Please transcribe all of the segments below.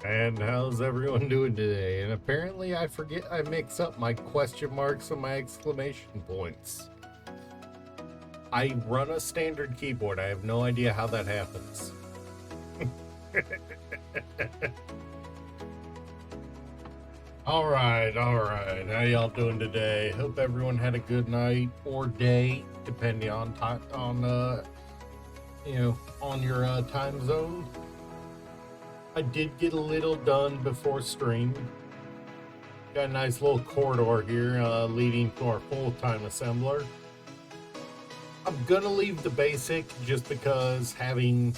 And how's everyone doing today? And apparently I mix up my question marks and my exclamation points. I run a standard keyboard. I have no idea how that happens. All right. How y'all doing today? Hope everyone had a good night or day, depending on time, on your time zone. I did get a little done before stream. Got a nice little corridor here leading to our full-time assembler. I'm gonna leave the basic just because having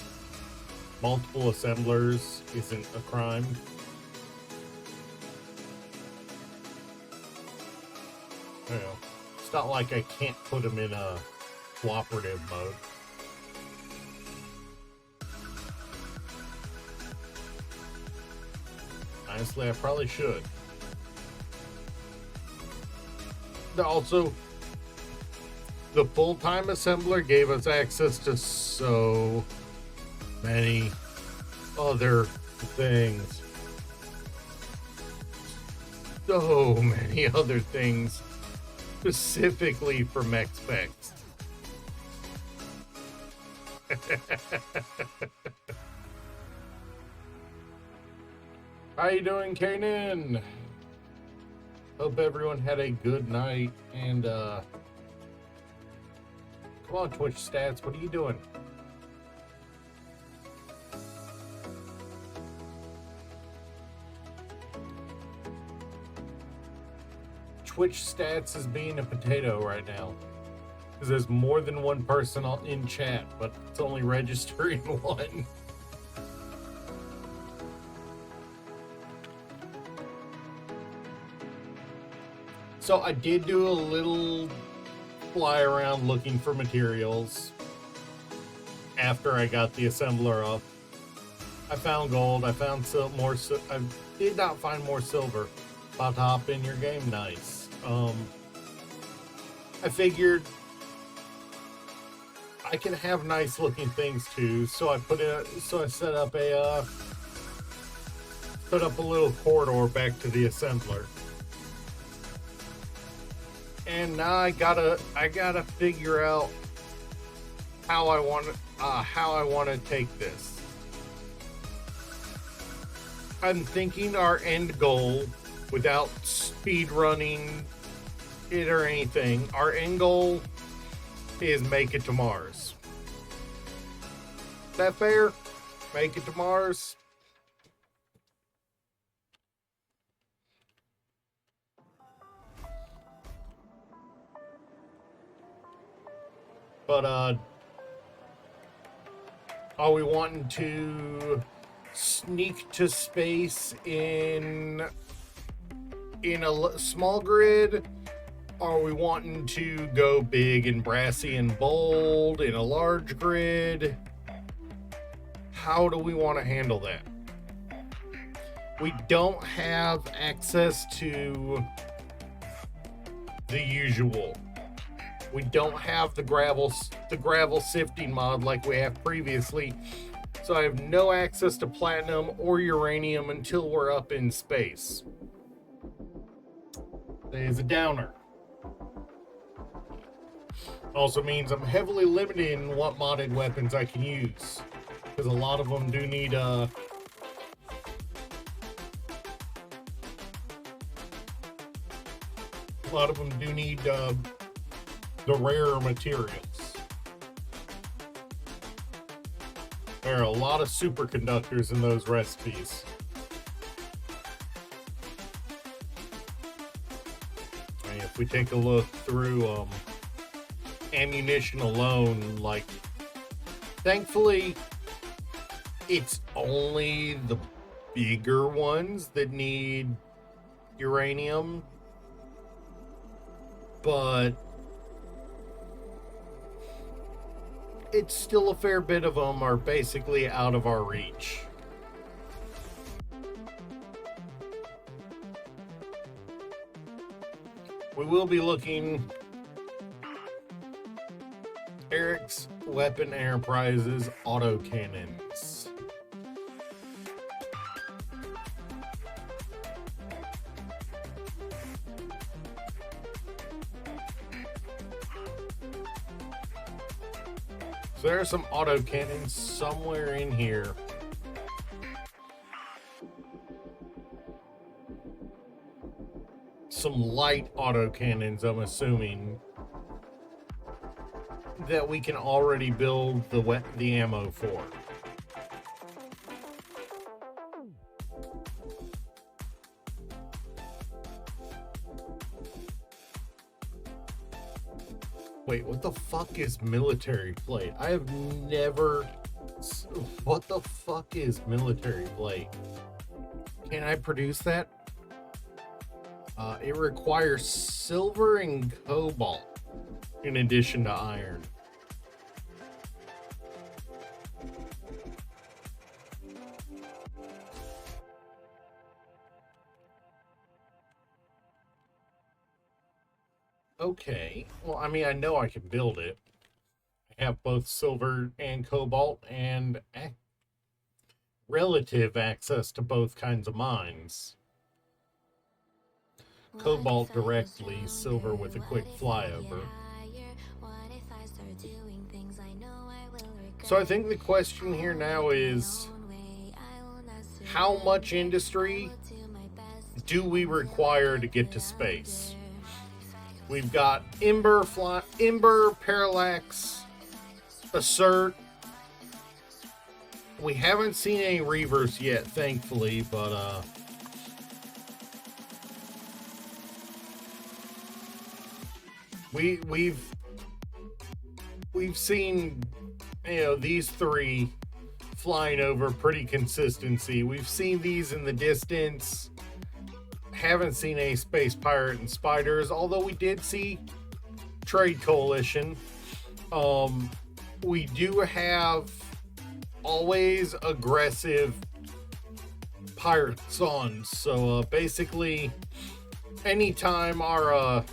multiple assemblers isn't a crime. You know, it's not like I can't put them in a cooperative mode. Honestly, I probably should. Also, the full-time assembler gave us access to so many other things. So many other things, specifically for MechSpecs. How you doing, Kanan? Hope everyone had a good night. And come on, Twitch Stats, what are you doing? Twitch Stats is being a potato right now, because there's more than one person in chat, but it's only registering one. So I did do a little fly around looking for materials after I got the assembler up. I found gold. I found more. I did not find more silver. About to hop in your game. Nice. I figured I can have nice looking things too, so I set up a little corridor back to the assembler. And now I gotta figure out how I want to take this. I'm thinking our end goal, without speed running it or anything, our end goal is make it to Mars. Is that fair? Make it to Mars. But are we wanting to sneak to space in a small grid? Are we wanting to go big and brassy and bold in a large grid? How do we want to handle that? We don't have access to the usual. We don't have the gravel sifting mod like we have previously. So I have no access to platinum or uranium until we're up in space. That is a downer. Also means I'm heavily limited in what modded weapons I can use, because a lot of them do need the rarer materials. There are a lot of superconductors in those recipes. And if we take a look through ammunition alone, like, thankfully it's only the bigger ones that need uranium, but it's still a fair bit of them are basically out of our reach. We will be looking Eric's Weapon Enterprises autocannons. So there are some autocannons somewhere in here. Some light autocannons, I'm assuming, that we can already build the ammo for. Wait, what the fuck is military plate? I have never... What the fuck is military plate? Can I produce that? It requires silver and cobalt in addition to iron. Okay, well, I mean, I know I can build it. I have both silver and cobalt and relative access to both kinds of mines. Cobalt directly, silver with a quick flyover. So I think the question here now is, how much industry do we require to get to space? We've got Ember, Parallax, Assert. We haven't seen any Reavers yet, thankfully, but we've seen, you know, these three flying over pretty consistency. We've seen these in the distance. Haven't seen any Space Pirate and Spiders, although we did see Trade Coalition. We do have always aggressive pirates on, so basically anytime our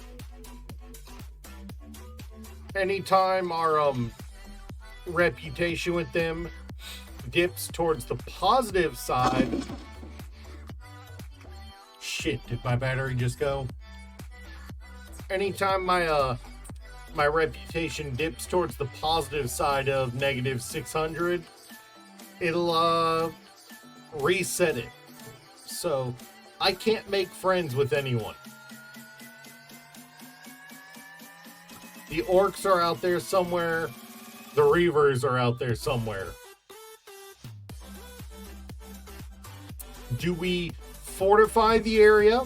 reputation with them dips towards the positive side. Shit, did my battery just go? Anytime my reputation dips towards the positive side of -600, it'll reset it. So I can't make friends with anyone. The orcs are out there somewhere. The Reavers are out there somewhere. Do we fortify the area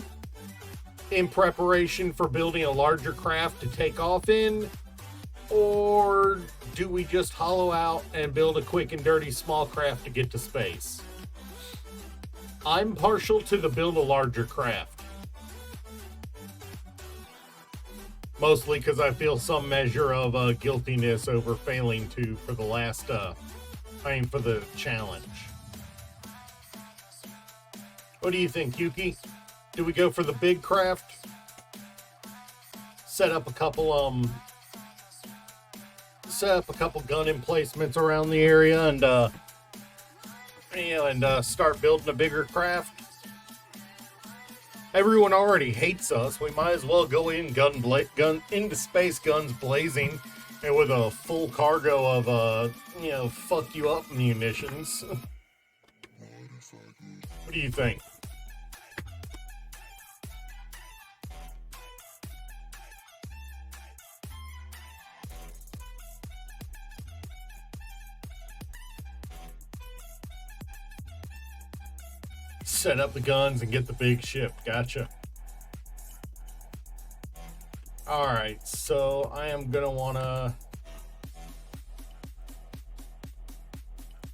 in preparation for building a larger craft to take off in? Or do we just hollow out and build a quick and dirty small craft to get to space? I'm partial to the build a larger craft. Mostly because I feel some measure of guiltiness over failing to for the challenge. What do you think, Yuki? Do we go for the big craft? Set up a couple gun emplacements around the area and start building a bigger craft. Everyone already hates us. We might as well go in into space, guns blazing, and with a full cargo of fuck you up munitions. What do you think? Set up the guns and get the big ship. Gotcha. Alright, so I am going to want to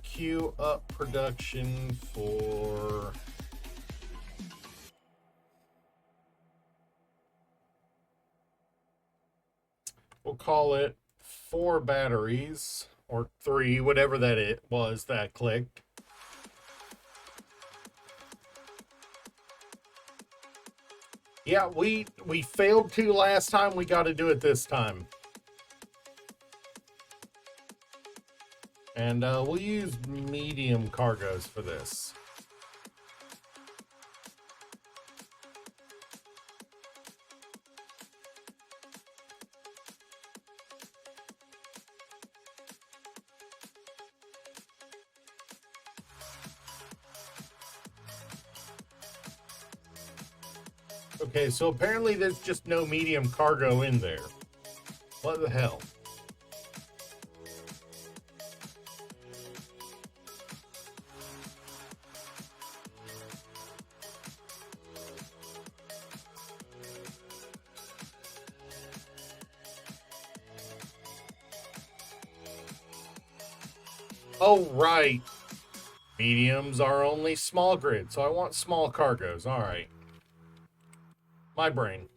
queue up production for... We'll call it 4 batteries, or 3, whatever that it was that clicked. Yeah, we failed to last time. We got to do it this time. And we'll use medium cargoes for this. Okay, so apparently there's just no medium cargo in there. What the hell? Oh, right. Mediums are only small grid, so I want small cargoes. All right. My brain.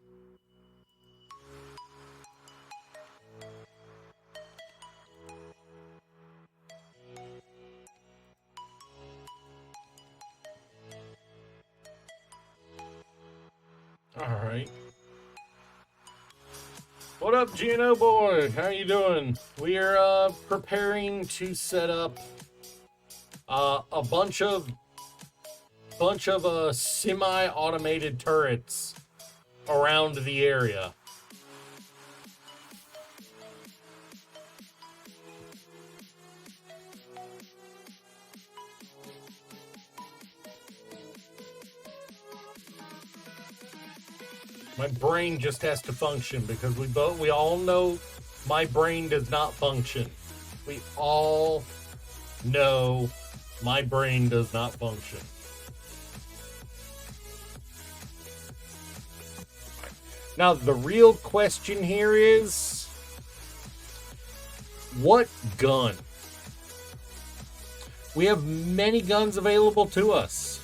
All right. What up, Gino boy? How you doing? We are preparing to set up a bunch of semi-automated turrets around the area. My brain just has to function because we all know my brain does not function. We all know my brain does not function. Now, the real question here is, what gun? We have many guns available to us.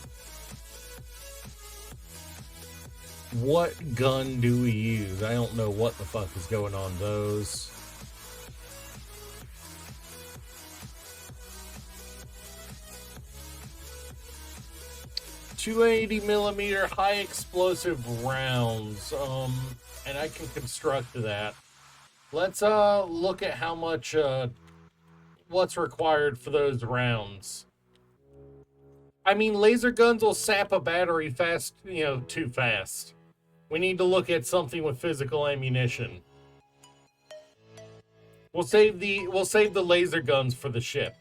What gun do we use? I don't know what the fuck is going on those. .280mm high explosive rounds, and I can construct that. Let's look at how much what's required for those rounds. I mean, laser guns will sap a battery fast, too fast. We need to look at something with physical ammunition. We'll save the laser guns for the ship.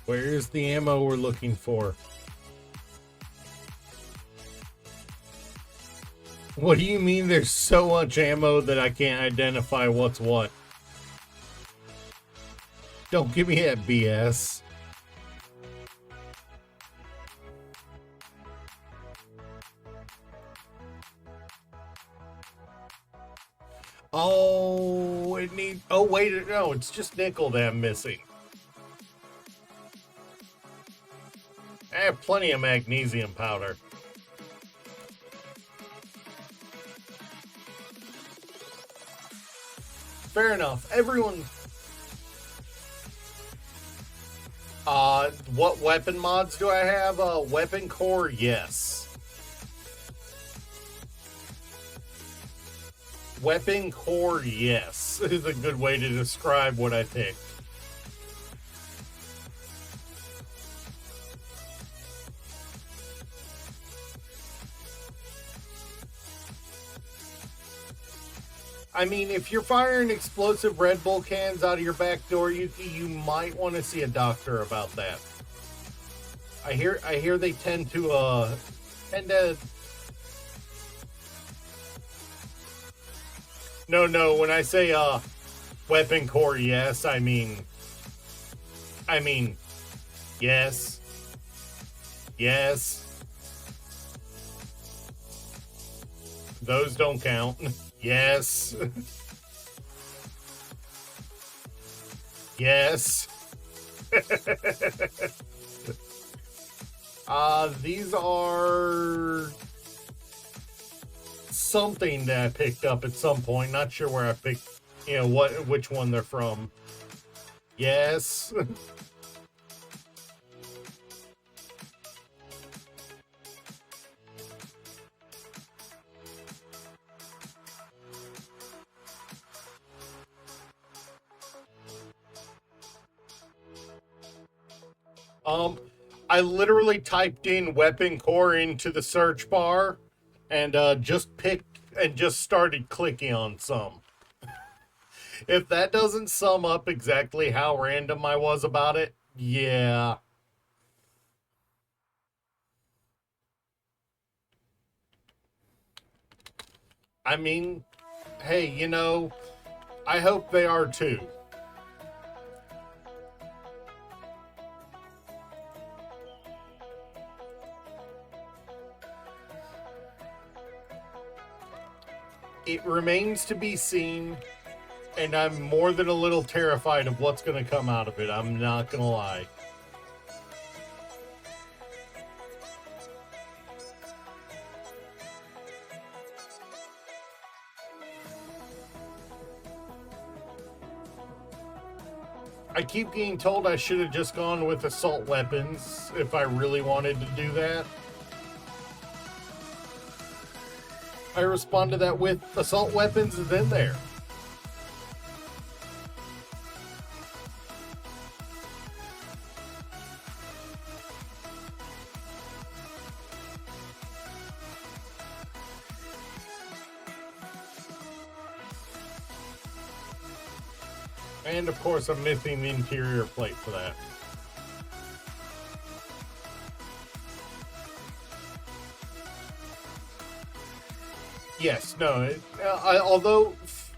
Where's the ammo we're looking for? What do you mean there's so much ammo that I can't identify what's what? Don't give me that BS. Oh, it needs. Oh, wait, no, it's just nickel that I'm missing. I have plenty of magnesium powder. Fair enough. Everyone. What weapon mods do I have? Weapon core, yes. Weapon core, yes, is a good way to describe what I picked. I mean, if you're firing explosive Red Bull cans out of your back door, you might want to see a doctor about that. I hear they tend to. No. When I say weapon core, yes, I mean, yes, yes. Those don't count. Yes. Yes. These are something that I picked up at some point. Not sure where I picked, which one they're from. Yes. I literally typed in weapon core into the search bar and just started clicking on some. If that doesn't sum up exactly how random I was about it, yeah. I mean, hey, I hope they are too. It remains to be seen, and I'm more than a little terrified of what's going to come out of it. I'm not going to lie. I keep getting told I should have just gone with assault weapons if I really wanted to do that. I respond to that with assault weapons is in there. And of course, I'm missing the interior plate for that. Yes, no.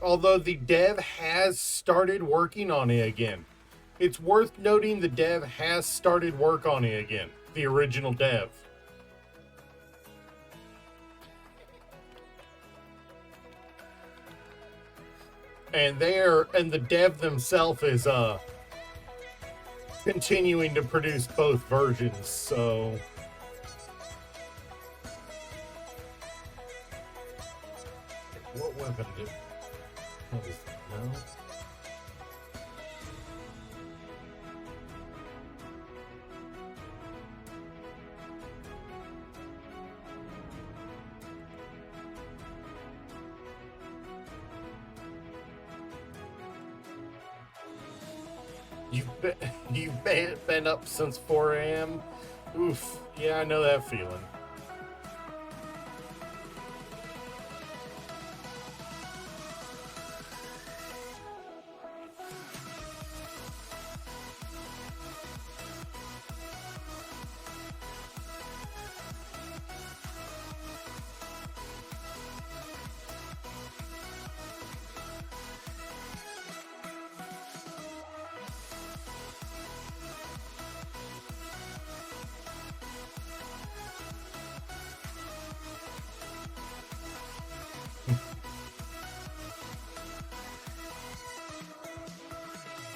Although the dev has started working on it again, it's worth noting the dev has started work on it again. The original dev. And the dev themselves is continuing to produce both versions, so what weapon did no? You've been up since 4 a.m. Oof. Yeah, I know that feeling.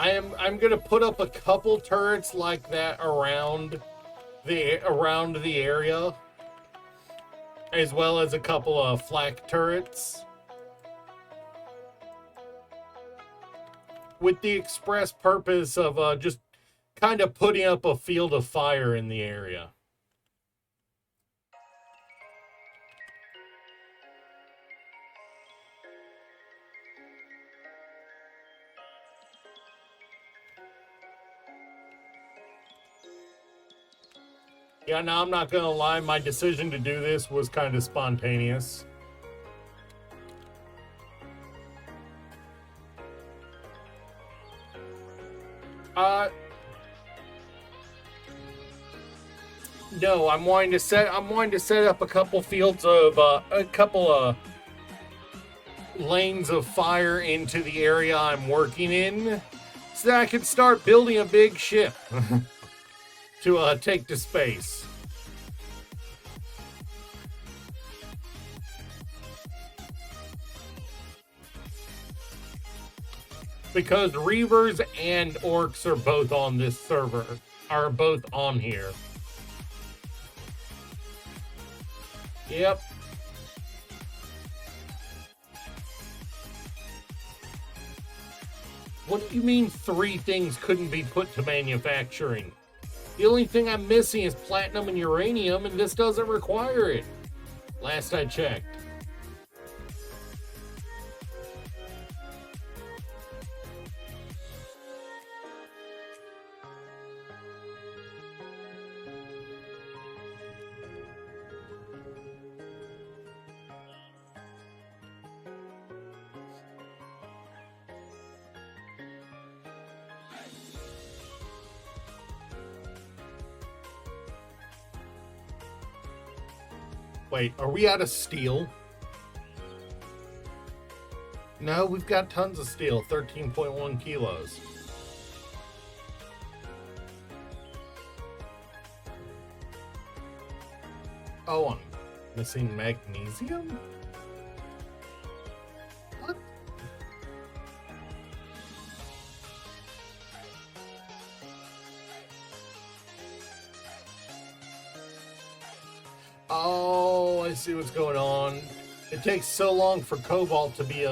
I'm gonna put up a couple turrets like that around the area, as well as a couple of flak turrets, with the express purpose of just kind of putting up a field of fire in the area. Yeah, now I'm not gonna lie, my decision to do this was kind of spontaneous. No, I'm wanting to set up a couple fields of a couple of lanes of fire into the area I'm working in, so that I can start building a big ship to take to space. Because Reavers and Orcs are both on this server, are both on here. Yep. What do you mean 3 things couldn't be put to manufacturing? The only thing I'm missing is platinum and uranium, and this doesn't require it. Last I checked. Wait, are we out of steel? No, we've got tons of steel, 13.1 kilos. Oh, I'm missing magnesium? What? Oh, I see what's going on. It takes so long for cobalt to be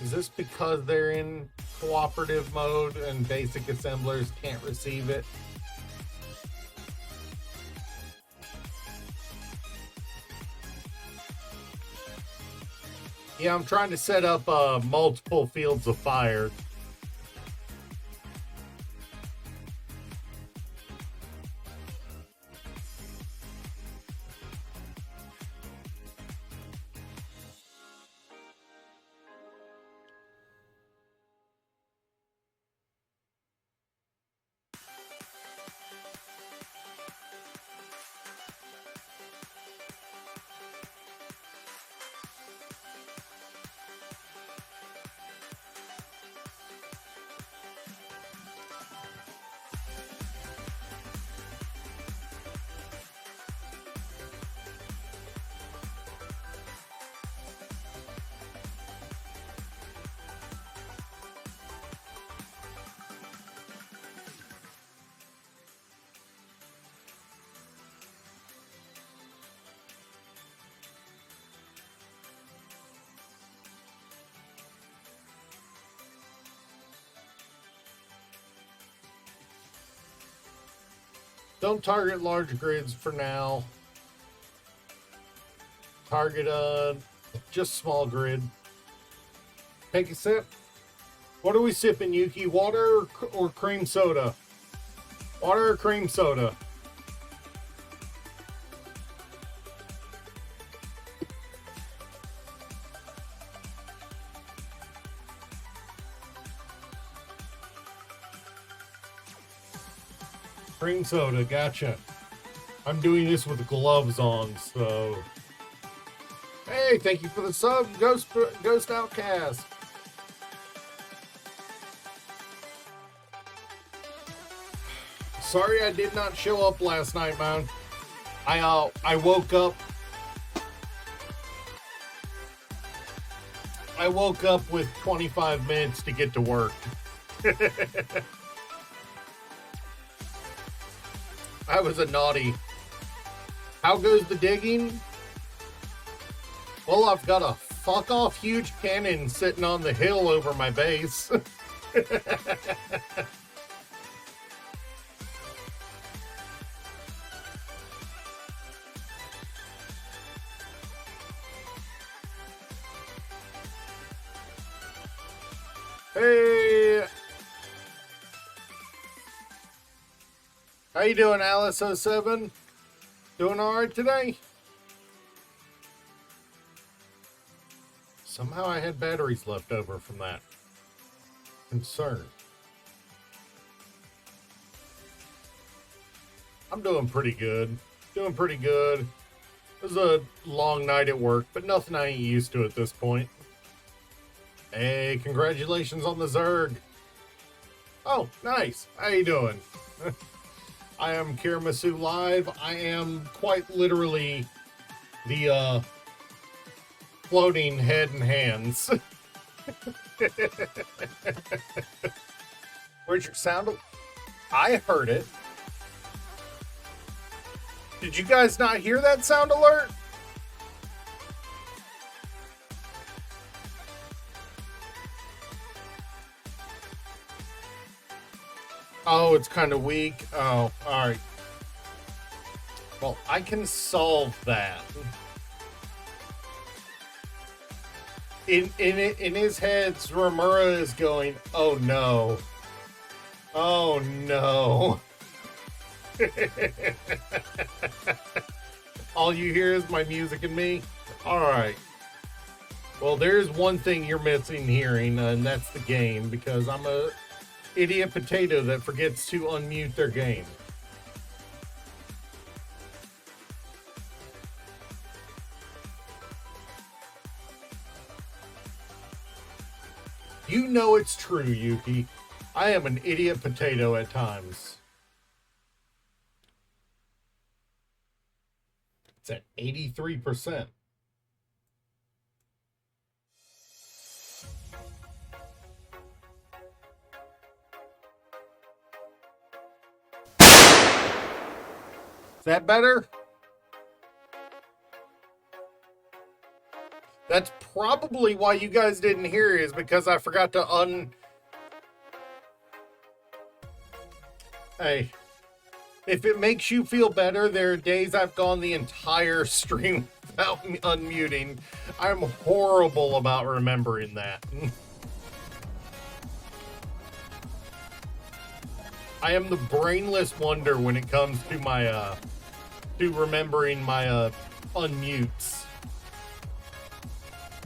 Is this because they're in cooperative mode and basic assemblers can't receive it? Yeah, I'm trying to set up multiple fields of fire. Don't target large grids for now. Target just small grid. Take a sip. What are we sipping, Yuki? Water or cream soda? Water or cream soda? Cream soda, gotcha. I'm doing this with gloves on, so... Hey, thank you for the sub, Ghost Outcast. Sorry I did not show up last night, man. I woke up... I woke up with 25 minutes to get to work. I was a naughty. How goes the digging? Well, I've got a fuck-off huge cannon sitting on the hill over my base. Hey! How you doing, Alice07? Doing alright today? Somehow I had batteries left over from that. Concern. I'm doing pretty good. Doing pretty good. It was a long night at work, but nothing I ain't used to at this point. Hey, congratulations on the Zerg. Oh, nice. How you doing? I am Kiramasu Live. I am quite literally the floating head and hands. Where's your sound? I heard it. Did you guys not hear that sound alert? Oh, it's kind of weak. Oh, all right. Well, I can solve that. In his head, Ramura is going, "Oh no, oh no." All you hear is my music and me. All right. Well, there's one thing you're missing hearing, and that's the game, because I'm a idiot potato that forgets to unmute their game. You know it's true, Yuki. I am an idiot potato at times. It's at 83%. Is that better? That's probably why you guys didn't hear it, is because I forgot to Hey, if it makes you feel better, there are days I've gone the entire stream without unmuting. I'm horrible about remembering that. I am the brainless wonder when it comes to my, to remembering my, unmutes.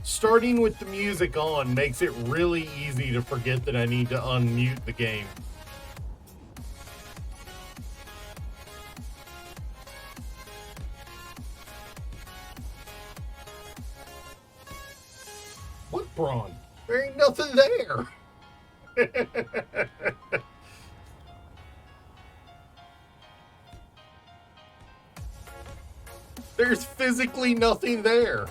Starting with the music on makes it really easy to forget that I need to unmute the game. What brawn? There ain't nothing there. There's physically nothing there.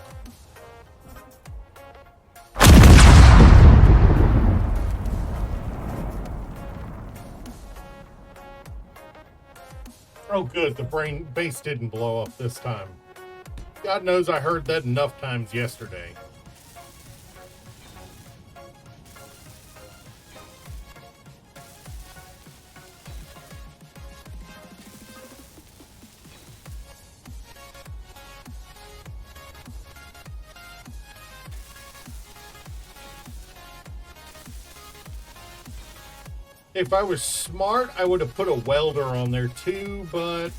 Oh good, the base didn't blow up this time. God knows I heard that enough times yesterday. If I was smart, I would have put a welder on there too, but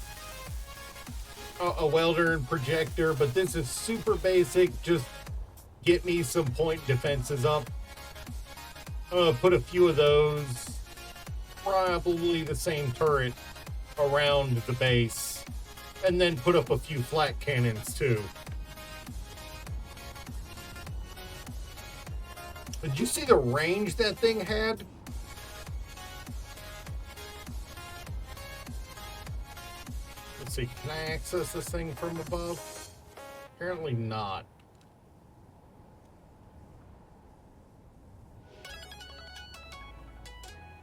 a welder and projector, but this is super basic. Just get me some point defenses up. Put a few of those. Probably the same turret around the base, and then put up a few flat cannons too. Did you see the range that thing had? Let's see, can I access this thing from above? Apparently not.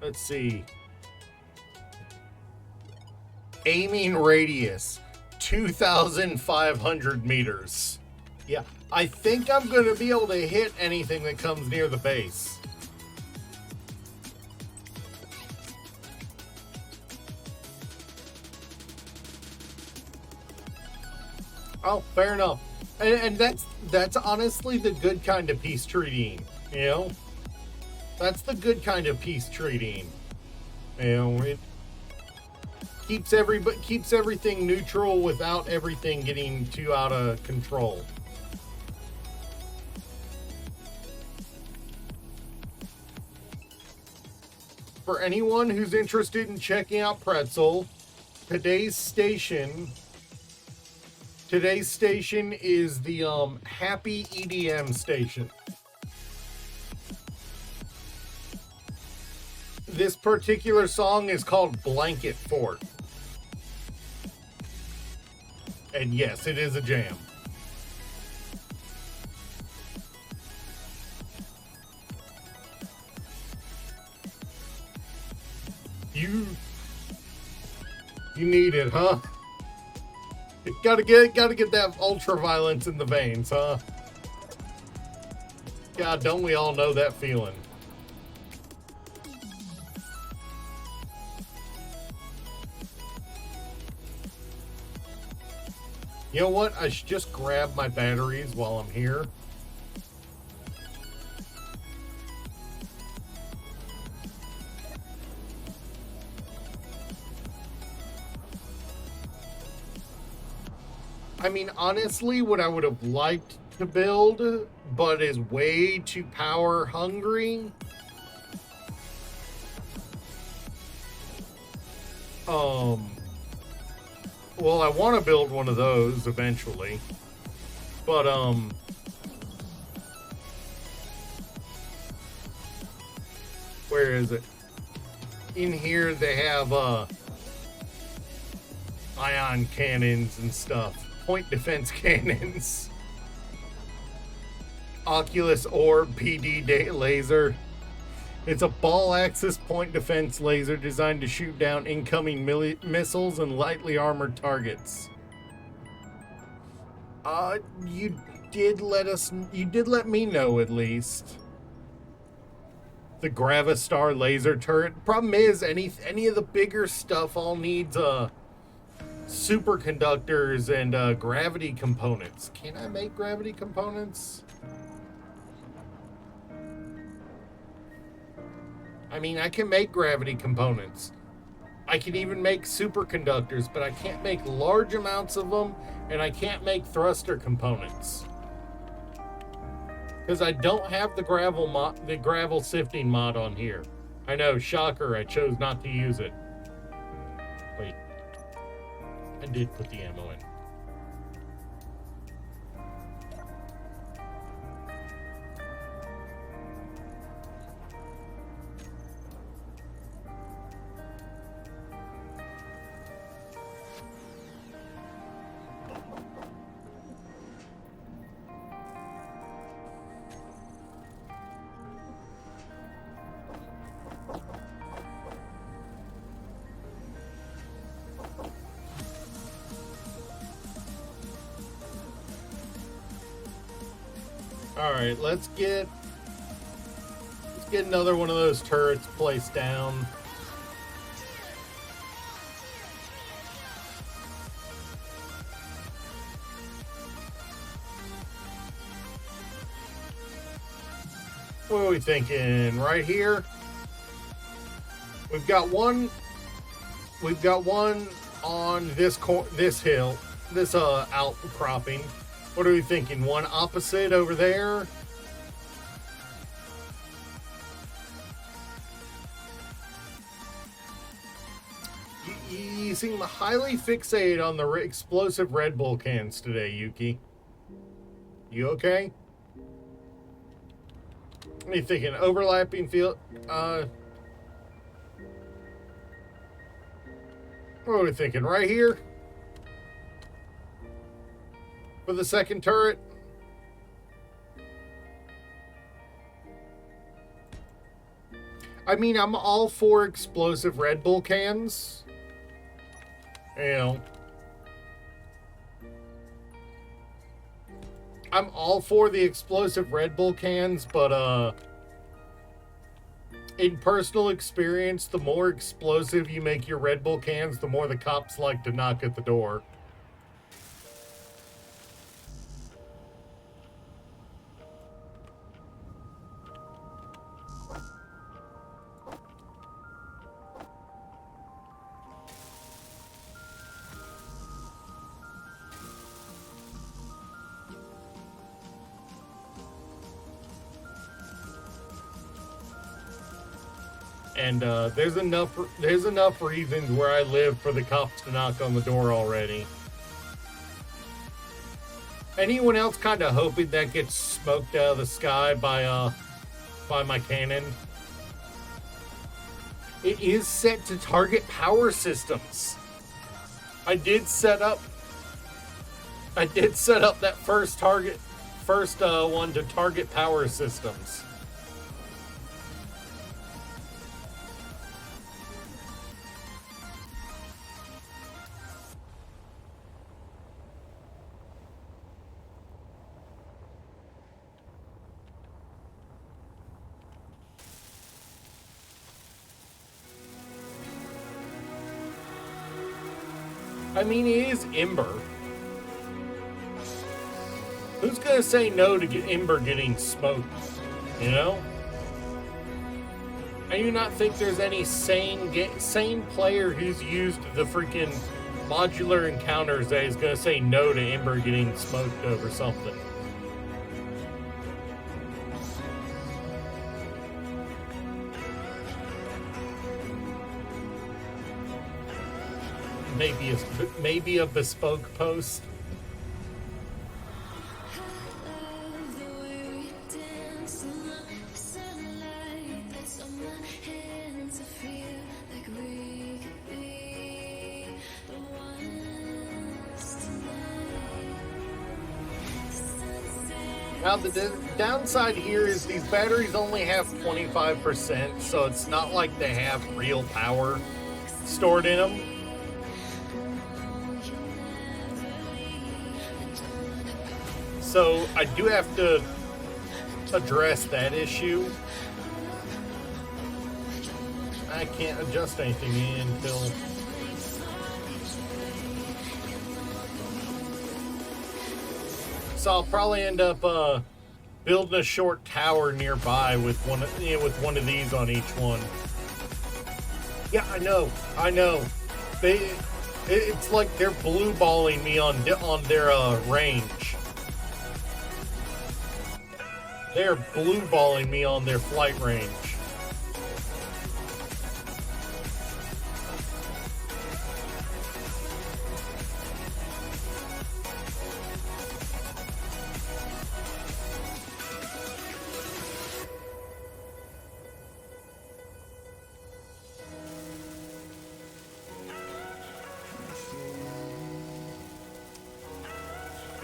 Let's see. Aiming radius, 2,500 meters. Yeah, I think I'm going to be able to hit anything that comes near the base. Oh, fair enough. And that's honestly the good kind of peace treating, you know? That's the good kind of peace treating. You know, it keeps everything neutral without everything getting too out of control. For anyone who's interested in checking out Pretzel, today's station is the Happy EDM station. This particular song is called Blanket Fort. And yes, it is a jam. You need it, huh? Gotta get that ultra violence in the veins, huh? God, don't we all know that feeling? You know what? I should just grab my batteries while I'm here. I mean, honestly, what I would have liked to build, but is way too power hungry. Well, I want to build one of those eventually, but where is it? In here they have ion cannons and stuff, point defense cannons, Oculus Orb PD laser. It's a ball-axis point defense laser designed to shoot down incoming missiles and lightly armored targets. You did let me know at least. The Gravistar laser turret. Problem is, any of the bigger stuff all needs superconductors and gravity components. Can I make gravity components? I mean, I can make gravity components. I can even make superconductors, but I can't make large amounts of them, and I can't make thruster components. Because I don't have the gravel sifting mod on here. I know, shocker, I chose not to use it. Wait. I did put the ammo in. Alright, let's get another one of those turrets placed down. What are we thinking? Right here? We've got one on this hill, this outcropping. What are we thinking? One opposite over there? You you seem highly fixated on the explosive Red Bull cans today, Yuki. You okay? What are you thinking? Overlapping field? What are we thinking? Right here? For the second turret? I mean, I'm all for explosive Red Bull cans. You know. I'm all for the explosive Red Bull cans, but, in personal experience, the more explosive you make your Red Bull cans, the more the cops like to knock at the door. And there's enough reasons where I live for the cops to knock on the door already. Anyone else kind of hoping that gets smoked out of the sky by my cannon? It is set to target power systems. I did set up that first one to target power systems. I mean, it is Ember. Who's gonna say no to Ember getting smoked? You know? I do not think there's any sane player who's used the freaking modular encounters that is gonna say no to Ember getting smoked over something. Maybe a bespoke post. Now the downside here is these batteries only have 25%, so it's not like they have real power stored in them. So I do have to address that issue. I can't adjust anything until... So I'll probably end up building a short tower nearby with one of these on each one. Yeah, I know. It's like they're blue balling me on their range. They're blue balling me on their flight range.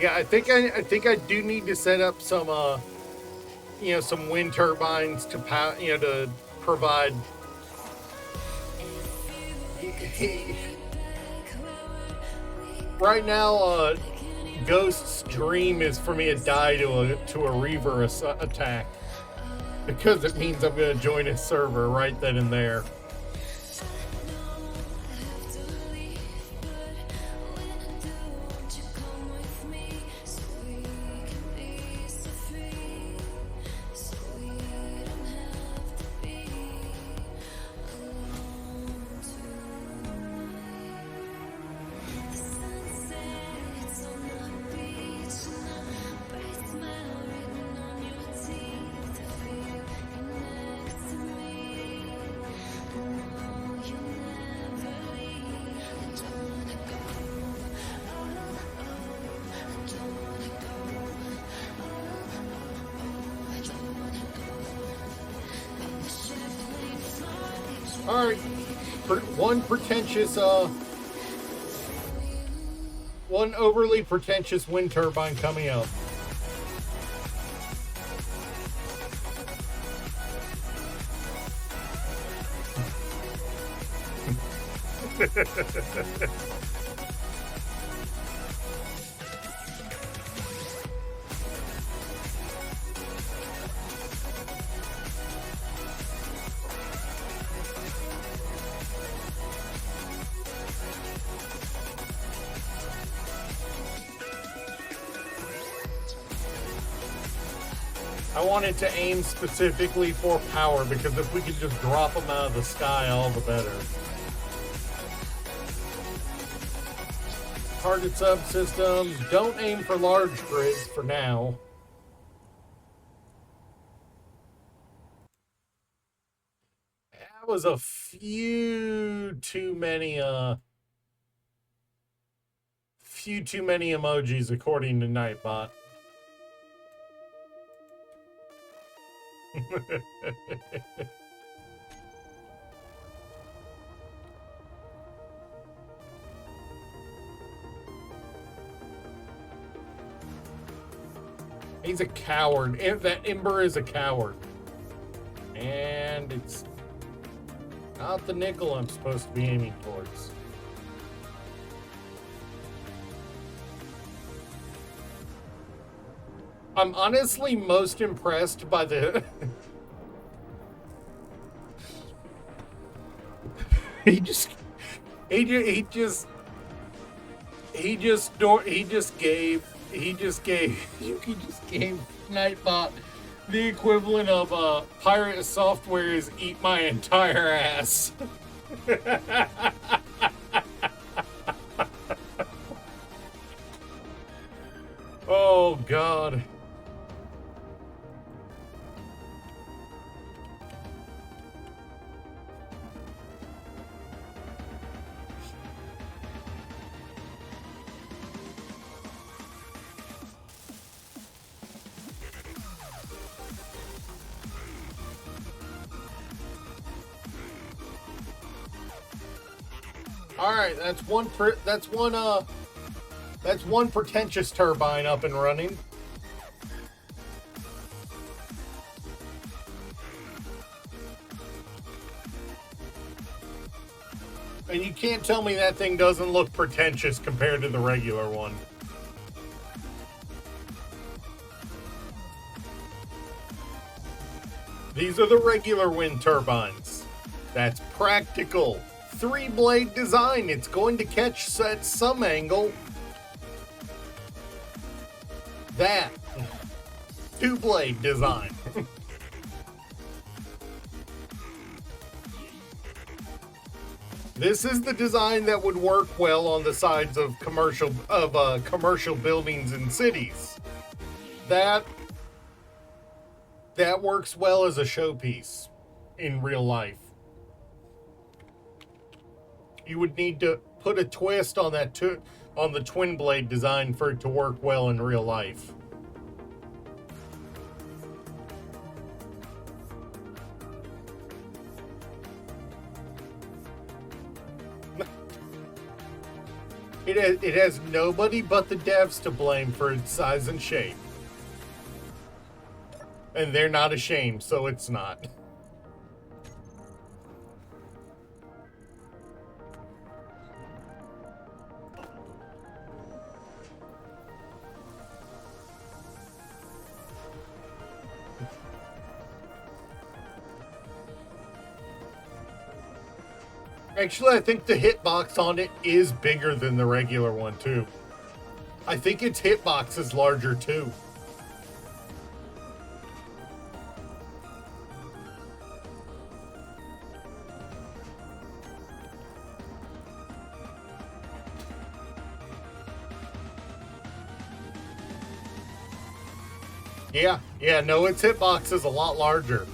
Yeah, I think I do need to set up some some wind turbines to to provide. Right now, Ghost's dream is for me to die to a Reaver attack, because it means I'm going to join his server right then and there. All right, one overly pretentious wind turbine coming up. I wanted to aim specifically for power because if we could just drop them out of the sky, all the better. Target subsystems, don't aim for large grids for now. That was a few too many emojis according to Nightbot. He's a coward. That Ember is a coward. And it's not the nickel I'm supposed to be aiming towards. I'm honestly most impressed by the... he just gave Nightbot the equivalent of pirate software is eat my entire ass. Oh God. All right, that's one pretentious turbine up and running. And you can't tell me that thing doesn't look pretentious compared to the regular one. These are the regular wind turbines. That's practical. 3-blade design. It's going to catch at some angle. That. 2-blade design. This is the design that would work well on the sides of commercial buildings in cities. That works well as a showpiece in real life. You would need to put a twist on that on the twin blade design for it to work well in real life. It has nobody but the devs to blame for its size and shape. And they're not ashamed, so it's not. Actually, I think the hitbox on it is bigger than the regular one, too. I think its hitbox is larger, too. Yeah, no, its hitbox is a lot larger.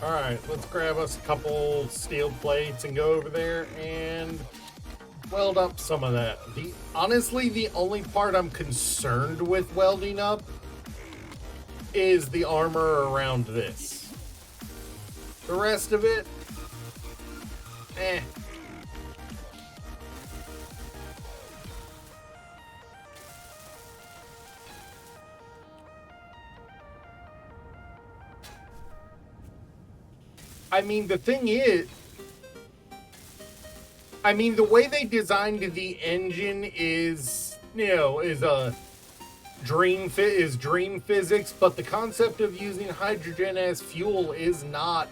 Alright, let's grab us a couple steel plates and go over there and weld up some of that. Honestly, the only part I'm concerned with welding up is the armor around this. The rest of it, eh. I mean, the thing is, the way they designed the engine is, is a dream physics, but the concept of using hydrogen as fuel is not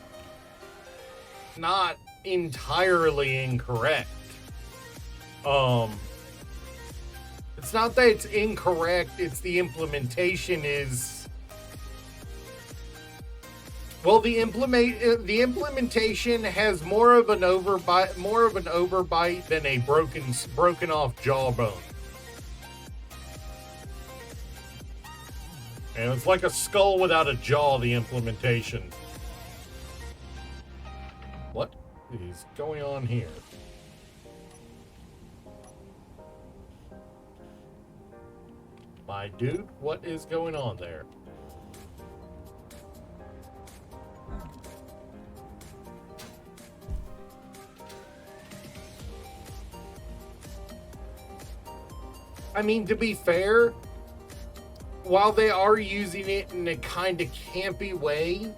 entirely incorrect. It's not that it's incorrect, it's the implementation is. Well, the implementation has more of an overbite than a broken off jawbone. And it's like a skull without a jaw, the implementation. What is going on here? My dude, what is going on there? I mean, to be fair, while they are using it in a kind of campy way,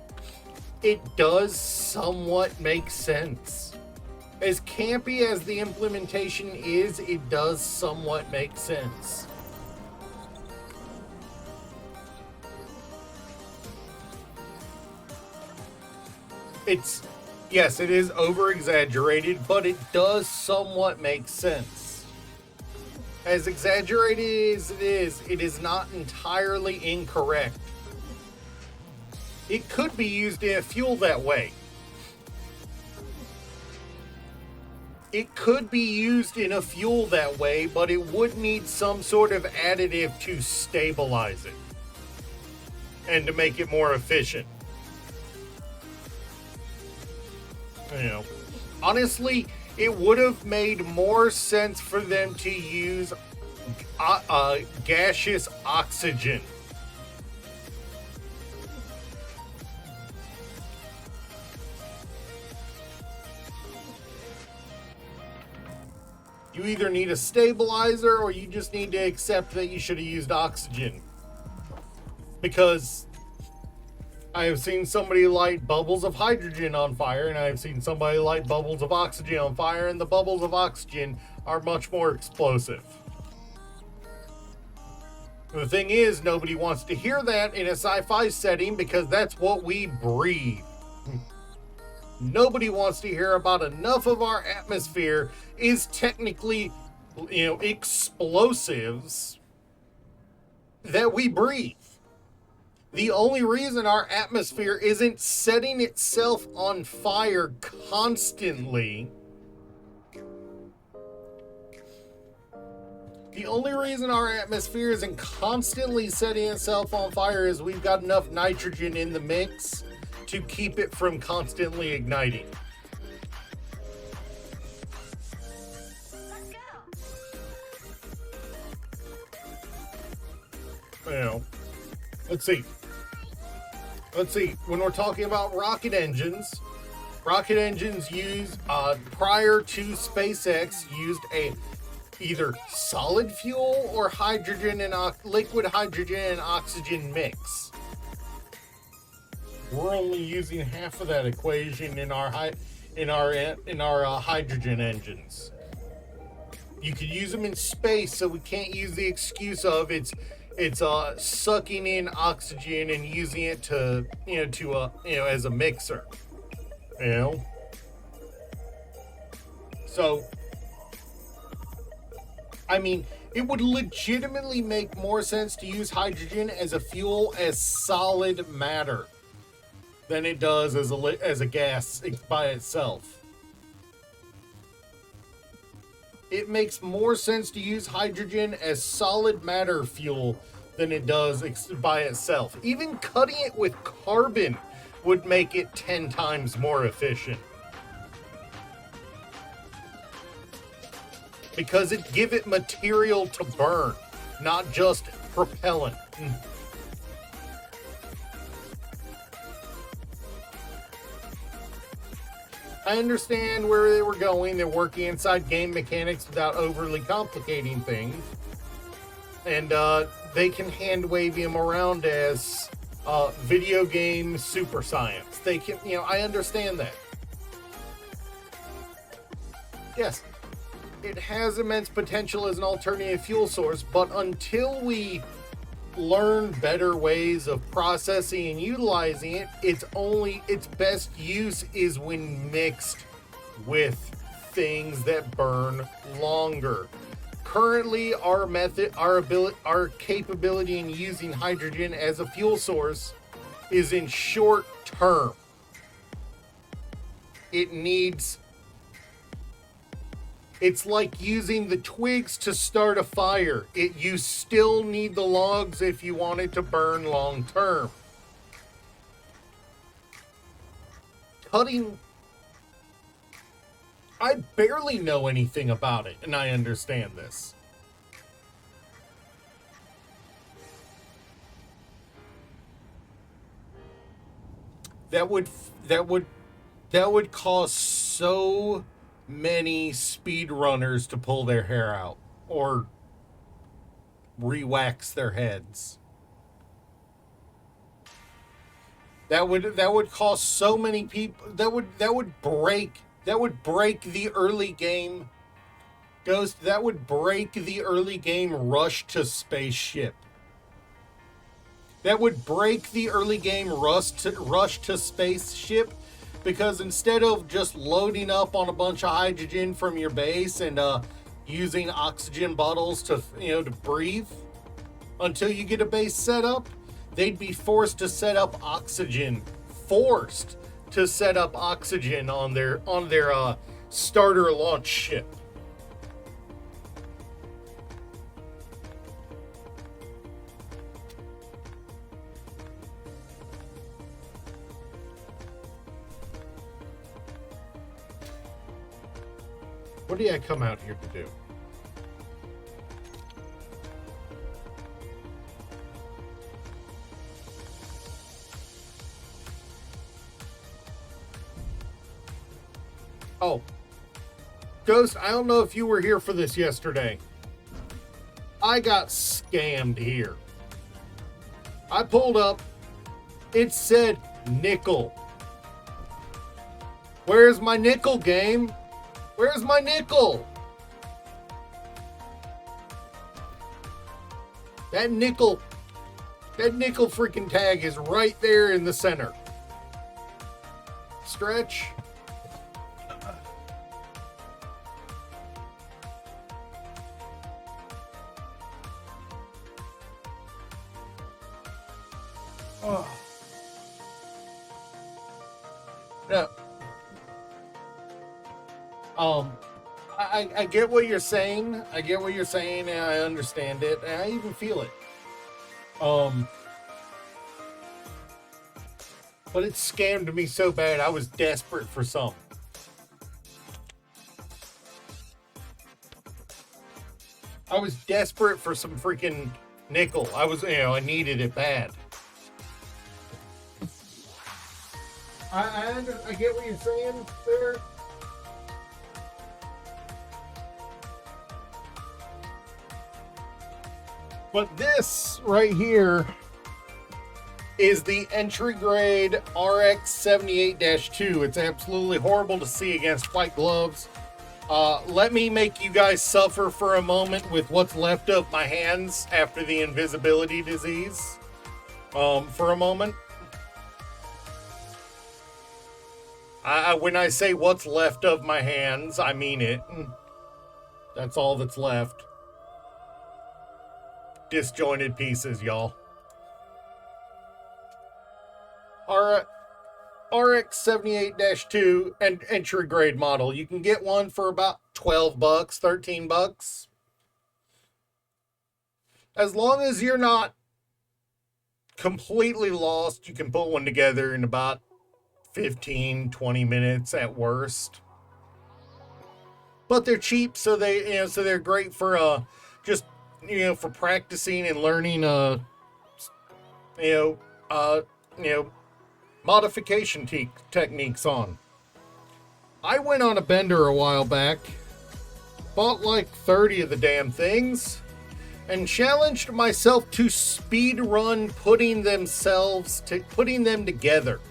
it does somewhat make sense. As campy as the implementation is, it does somewhat make sense. Yes, it is over-exaggerated, but it does somewhat make sense. As exaggerated as it is not entirely incorrect. It could be used in a fuel that way. It could be used in a fuel that way, but it would need some sort of additive to stabilize it and to make it more efficient. Honestly, it would have made more sense for them to use gaseous oxygen. You either need a stabilizer or you just need to accept that you should have used oxygen. Because I have seen somebody light bubbles of hydrogen on fire, and I have seen somebody light bubbles of oxygen on fire, and the bubbles of oxygen are much more explosive. The thing is, nobody wants to hear that in a sci-fi setting because that's what we breathe. Nobody wants to hear about enough of our atmosphere is technically, explosives that we breathe. The only reason our atmosphere isn't setting itself on fire constantly, the only reason our atmosphere isn't constantly setting itself on fire is we've got enough nitrogen in the mix to keep it from constantly igniting. Let's see. When we're talking about rocket engines use, prior to SpaceX, used a either solid fuel or hydrogen and liquid hydrogen and oxygen mix. We're only using half of that equation in our hydrogen engines. You could use them in space, so we can't use the excuse of it's sucking in oxygen and using it to as a mixer. So I mean, it would legitimately make more sense to use hydrogen as a fuel as solid matter than it does as a gas by itself. It makes more sense to use hydrogen as solid matter fuel than it does by itself. Even cutting it with carbon would make it 10 times more efficient. Because it give it material to burn, not just propellant. I understand where they were going. They're working inside game mechanics without overly complicating things. And they can hand wave him around as video game super science. They can, I understand that. Yes, it has immense potential as an alternative fuel source, but until we learn better ways of processing and utilizing it, its best use is when mixed with things that burn longer. Currently, our capability in using hydrogen as a fuel source is in short term. It's like using the twigs to start a fire. You still need the logs if you want it to burn long term. Cutting, I barely know anything about it, and I understand this. That would cause so many speedrunners to pull their hair out or re-wax their heads. That would cost so many people. That would break the early game. Ghost, that would break the early game rush to spaceship. That would break the early game rush to spaceship, because instead of just loading up on a bunch of hydrogen from your base and using oxygen bottles to breathe until you get a base set up, they'd be forced to set up oxygen on their starter launch ship. What did I come out here to do? Oh. Ghost, I don't know if you were here for this yesterday. I got scammed here. I pulled up. It said nickel. Where's my nickel, game? Where's my nickel? That nickel freaking tag is right there in the center. Stretch. Oh. No. I get what you're saying. I get what you're saying, and I understand it, and I even feel it. But it scammed me so bad, I was desperate for some. I was desperate for some freaking nickel. I needed it bad. I get what you're saying there. But this right here is the entry grade RX-78-2. It's absolutely horrible to see against white gloves. Let me make you guys suffer for a moment with what's left of my hands after the invisibility disease. For a moment. When I say what's left of my hands, I mean it. That's all that's left. Disjointed pieces, y'all. RX-78-2 and entry grade model. You can get one for about $12, $13. As long as you're not completely lost, you can put one together in about 15, 20 minutes at worst. But they're cheap, so they're great for just for practicing and learning you know modification techniques on. I went on a bender a while back, bought like 30 of the damn things, and challenged myself to speed run putting them together.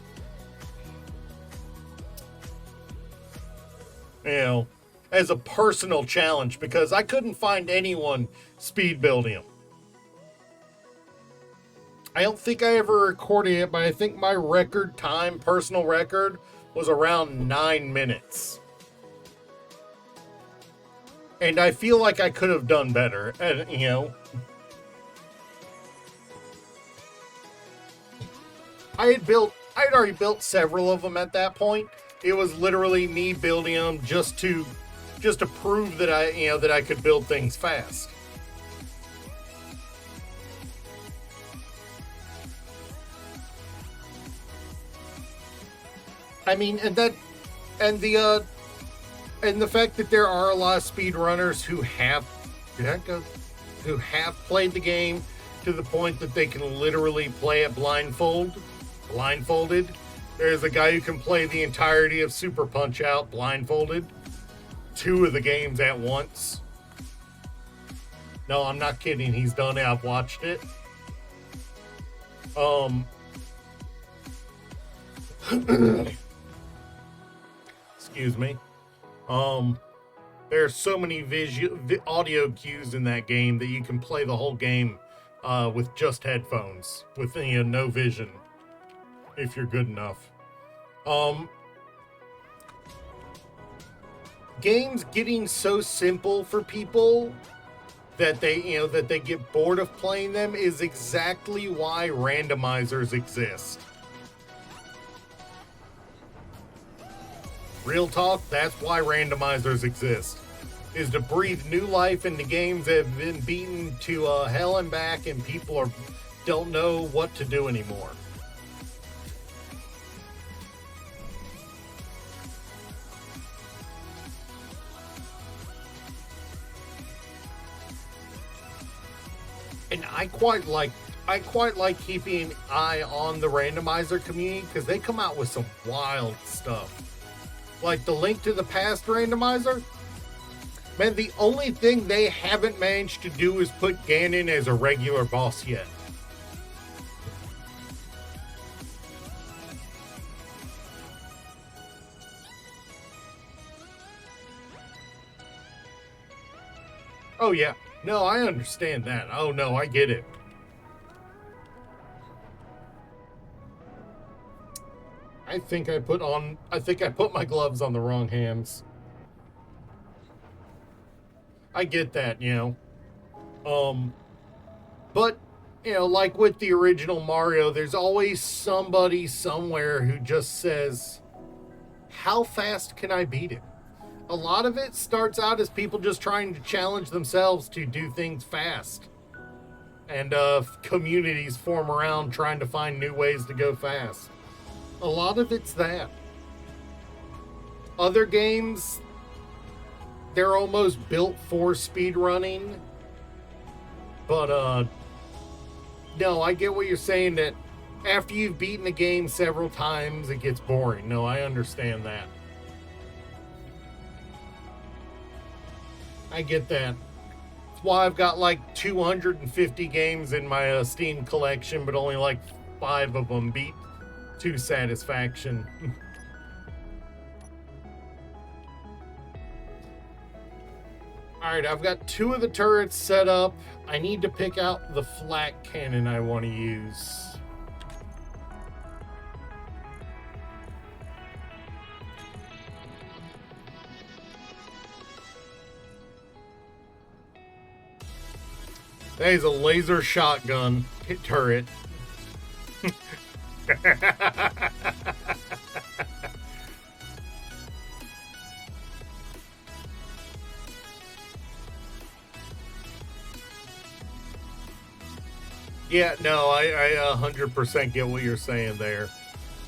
As a personal challenge, because I couldn't find anyone speed building them. I don't think I ever recorded it, but I think my personal record, was around 9 minutes. And I feel like I could have done better. And, I had already built several of them at that point. It was literally me building them just to prove that I could build things fast. I mean, and the fact that there are a lot of speedrunners who have played the game to the point that they can literally play it blindfolded. There's a guy who can play the entirety of Super Punch-Out blindfolded. 2 of the games at once. No, I'm not kidding. He's done it. I've watched it. Excuse me. There are so many audio cues in that game that you can play the whole game with just headphones, with no vision, if you're good enough. Games getting so simple for people that they get bored of playing them is exactly why randomizers exist. Real talk, that's why randomizers exist. Is to breathe new life into games that have been beaten to hell and back, and people don't know what to do anymore. And I quite like keeping an eye on the randomizer community, because they come out with some wild stuff. Like the Link to the Past randomizer. Man, the only thing they haven't managed to do is put Ganon as a regular boss yet. Oh yeah. No, I understand that. Oh no, I get it. I think I put my gloves on the wrong hands. I get that, But, like with the original Mario, there's always somebody somewhere who just says, how fast can I beat it? A lot of it starts out as people just trying to challenge themselves to do things fast. And communities form around trying to find new ways to go fast. A lot of it's that. Other games, they're almost built for speedrunning. But, no, I get what you're saying, that after you've beaten the game several times, it gets boring. No, I understand that. I get that. That's why I've got like 250 games in my Steam collection, but only like 5 of them beat to satisfaction. Alright, I've got 2 of the turrets set up. I need to pick out the flak cannon I want to use. That is a laser shotgun turret. Yeah, no, I 100% get what you're saying there.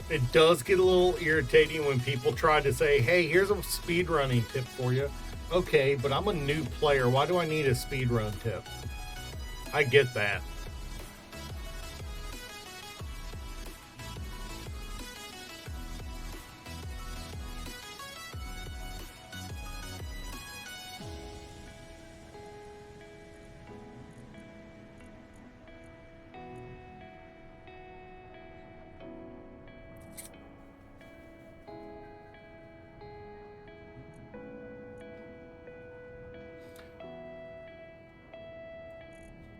It does get a little irritating when people try to say, hey, here's a speedrunning tip for you. Okay, but I'm a new player. Why do I need a speedrun tip? I get that.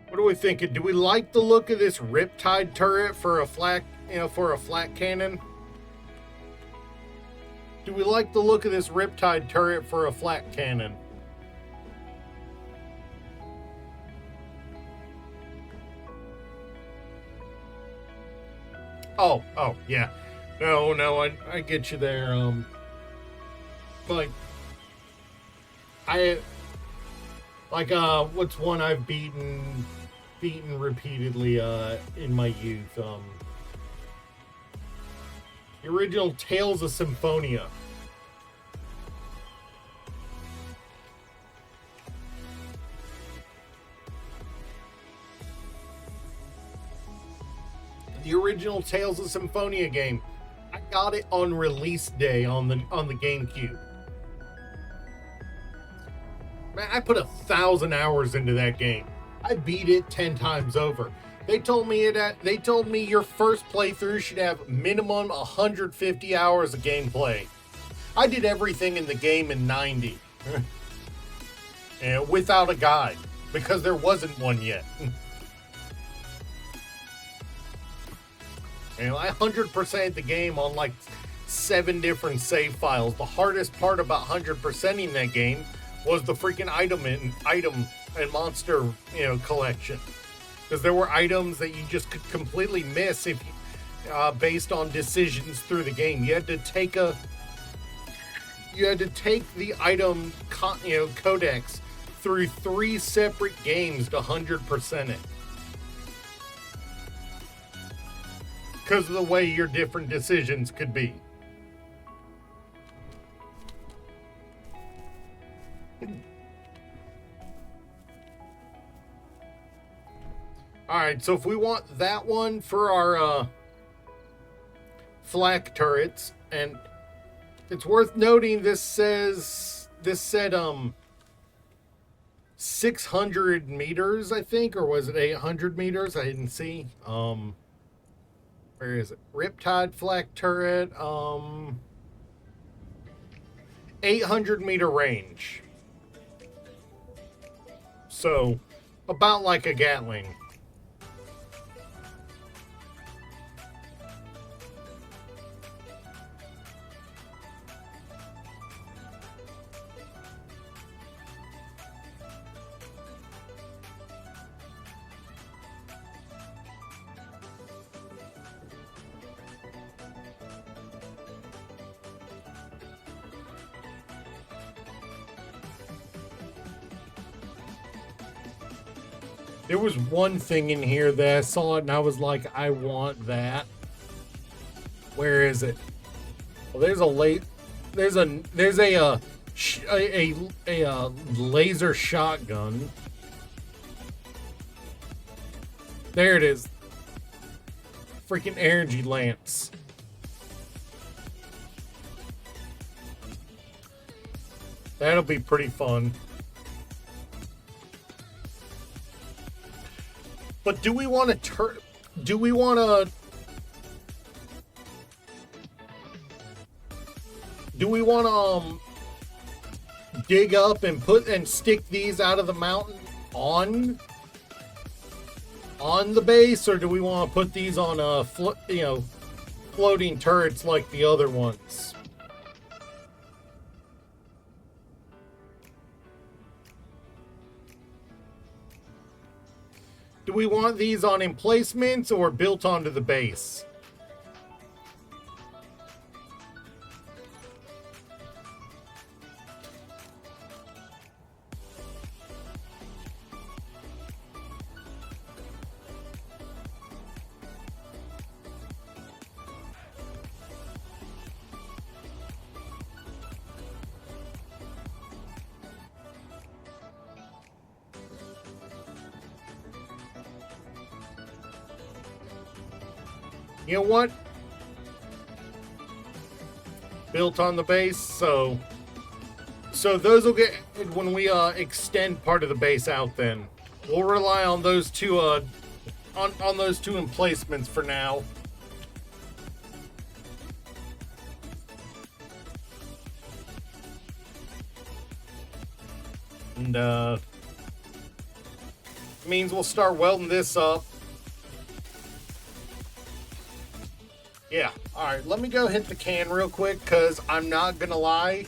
What are we thinking? Do we like the look of this Riptide turret for a flat, for a flat cannon? Do we like the look of this Riptide turret for a flat cannon? Oh, yeah. No, I get you there. Like, what's one I've beaten repeatedly in my youth? The original Tales of Symphonia. The original Tales of Symphonia game. I got it on release day on the GameCube. Man, I put 1,000 hours into that game. I beat it 10 times over. They told me your first playthrough should have minimum 150 hours of gameplay. I did everything in the game in 90. And without a guide, because there wasn't one yet. And I 100%ed the game on like 7 different save files. The hardest part about 100%ing that game was the freaking item and monster, collection. Because there were items that you just could completely miss if based on decisions through the game. You had to take the item codex through 3 separate games to 100% it. Because of the way your different decisions could be. Alright, so if we want that one for our flak turrets, and it's worth noting this said 600 meters, I think, or was it 800 meters? I didn't see. Where is it? Riptide flak turret. 800 meter range. So, about like a Gatling. There was one thing in here that I saw it and I was like, I want that. Where is it? Well, there's a laser shotgun. There it is. Freaking energy lance. That'll be pretty fun. But do we want to dig up and stick these out of the mountain on the base, or do we want to put these on floating turrets like the other ones? Do we want these on emplacements or built onto the base? You know what? Built on the base, so those will get when we extend part of the base out. Then we'll rely on those two on those two emplacements for now. And means we'll start welding this up. Yeah, alright, let me go hit the can real quick, because I'm not gonna lie.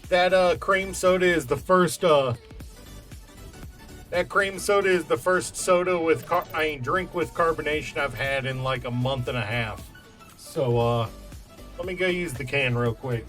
That cream soda is the first soda with drink with carbonation I've had in like a month and a half. So let me go use the can real quick.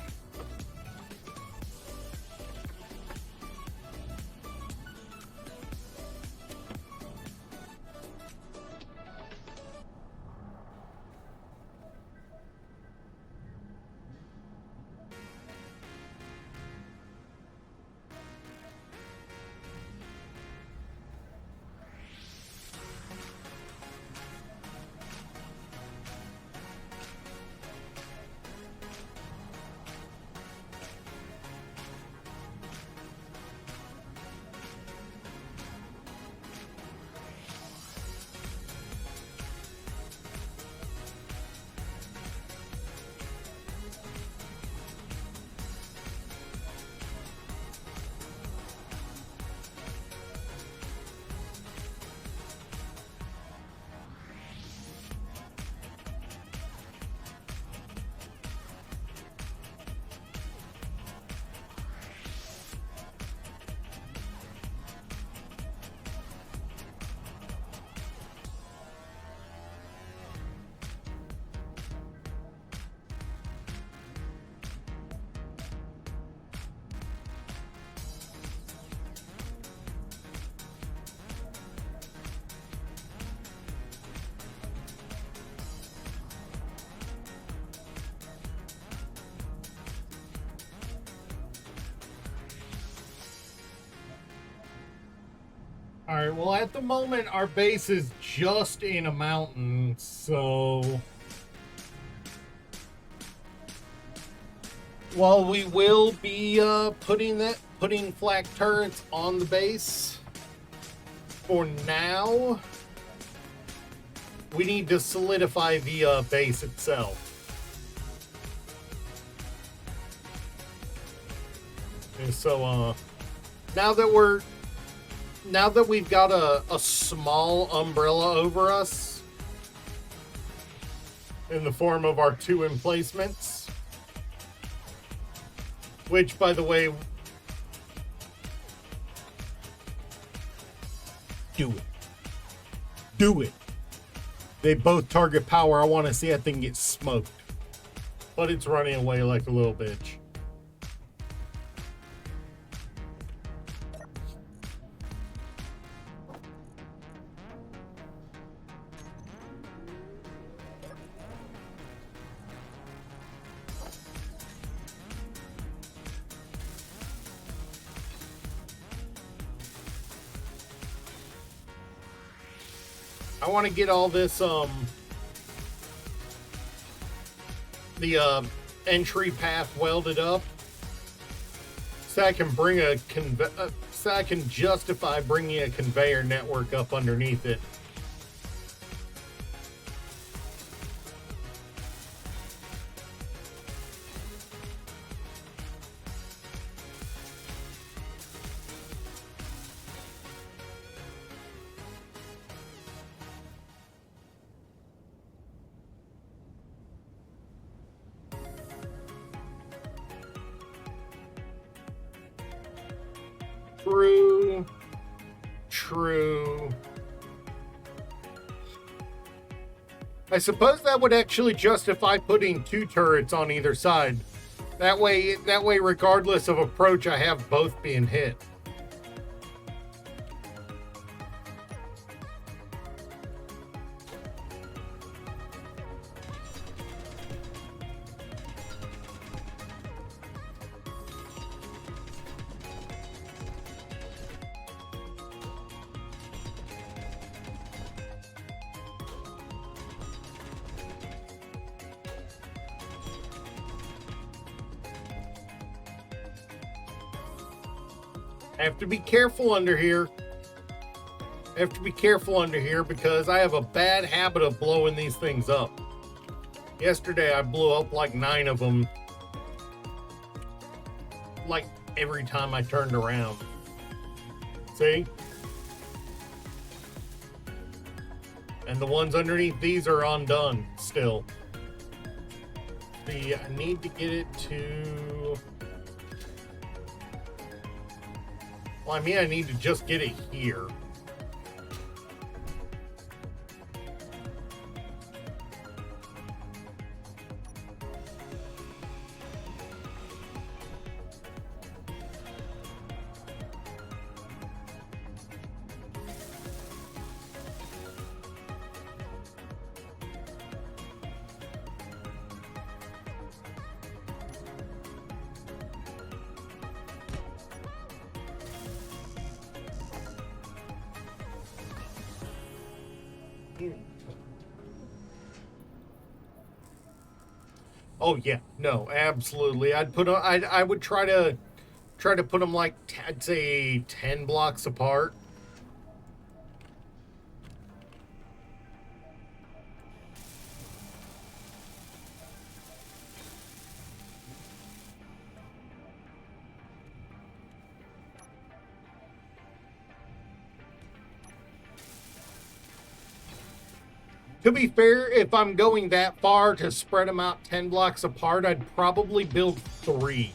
Alright, well at the moment our base is just in a mountain, so while we will be putting flak turrets on the base, for now we need to solidify the base itself. And so now that we've got a small umbrella over us in the form of our two emplacements, which, by the way, do it. They both target power. I want to see that thing get smoked, but it's running away like a little bitch. I want to get all this, the entry path welded up, so I can so I can justify bringing a conveyor network up underneath it. True. I suppose that would actually justify putting two turrets on either side. That way, regardless of approach, I have both being hit. Have to be careful under here. Have to be careful under here because I have a bad habit of blowing these things up. Yesterday I blew up like 9 of them, like every time I turned around. See? And the ones underneath these are undone still. I need to get it to... Well, I mean, I need to just get it here. Oh yeah, no, absolutely. I would try to put them like I'd say 10 blocks apart. To be fair, if I'm going that far to spread them out 10 blocks apart, I'd probably build 3.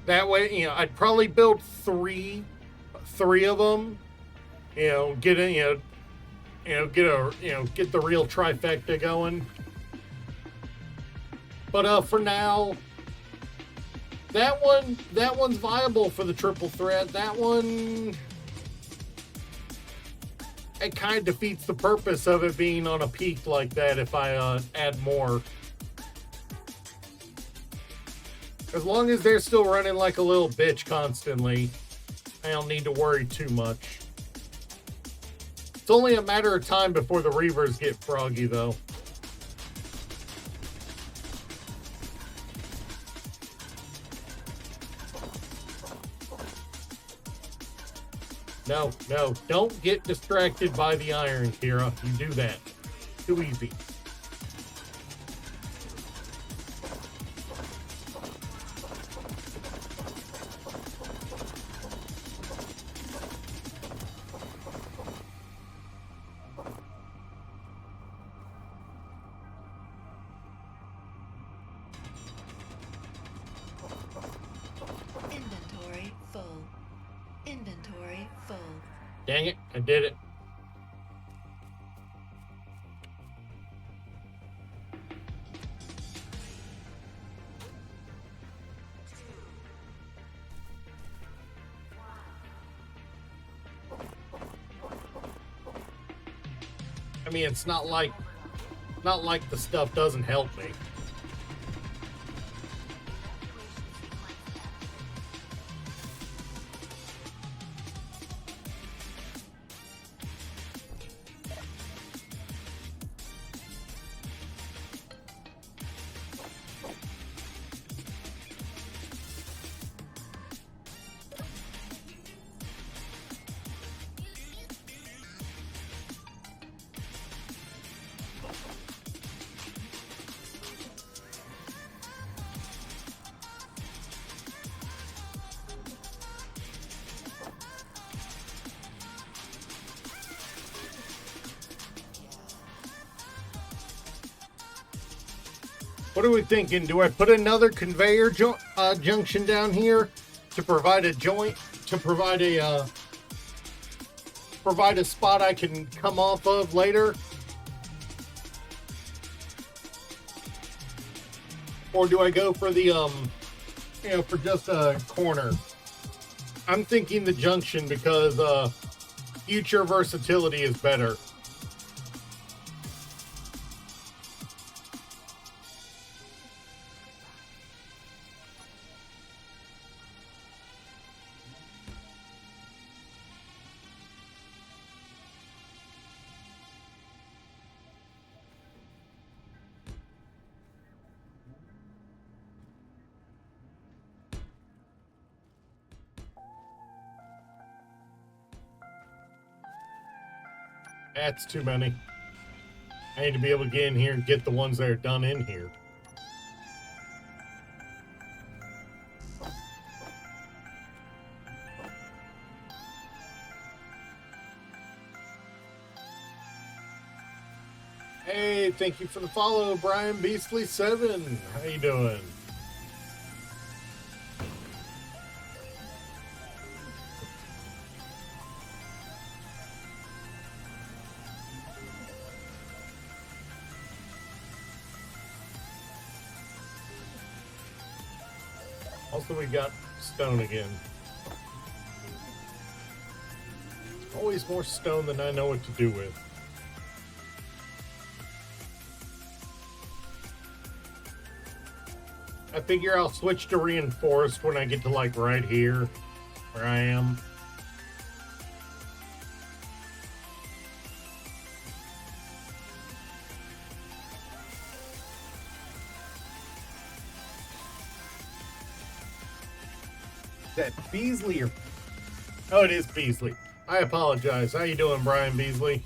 That way, you know, I'd probably build three of them. You know, get the real trifecta going. But for now, that one's viable for the triple threat. That one, it kind of defeats the purpose of it being on a peak like that if I add more. As long as they're still running like a little bitch constantly, I don't need to worry too much. It's only a matter of time before the Reavers get froggy, though. No, don't get distracted by the iron, Kira. You do that. Too easy. Inventory full. Dang it, I did it. I mean, it's not like the stuff doesn't help me. What are we thinking? Do I put another conveyor junction down here to provide a joint, to provide a spot I can come off of later? Or do I go for the for just a corner? I'm thinking the junction because future versatility is better. That's too many. I need to be able to get in here and get the ones that are done in here. Hey, thank you for the follow, Brian Beastly7. How you doing? Also, we got stone again. Always more stone than I know what to do with. I figure I'll switch to reinforced when I get to like right here where I am. Is that Beasley or... Oh, it is Beasley. I apologize. How you doing, Brian Beasley?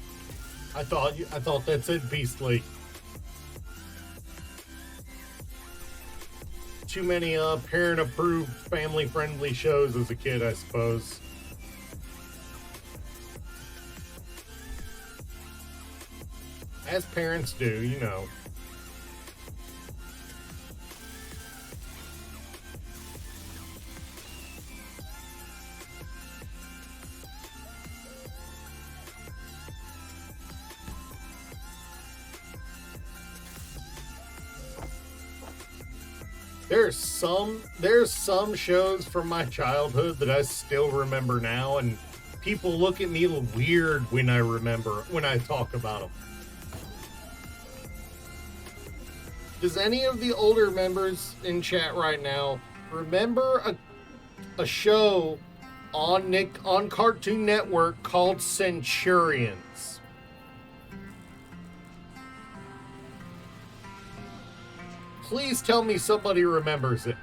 I thought that said Beastly. Too many parent-approved, family-friendly shows as a kid, I suppose. As parents do, you know. There's some shows from my childhood that I still remember now, and people look at me weird when I talk about them. Does any of the older members in chat right now remember a show on Cartoon Network called Centurions? Please tell me somebody remembers it.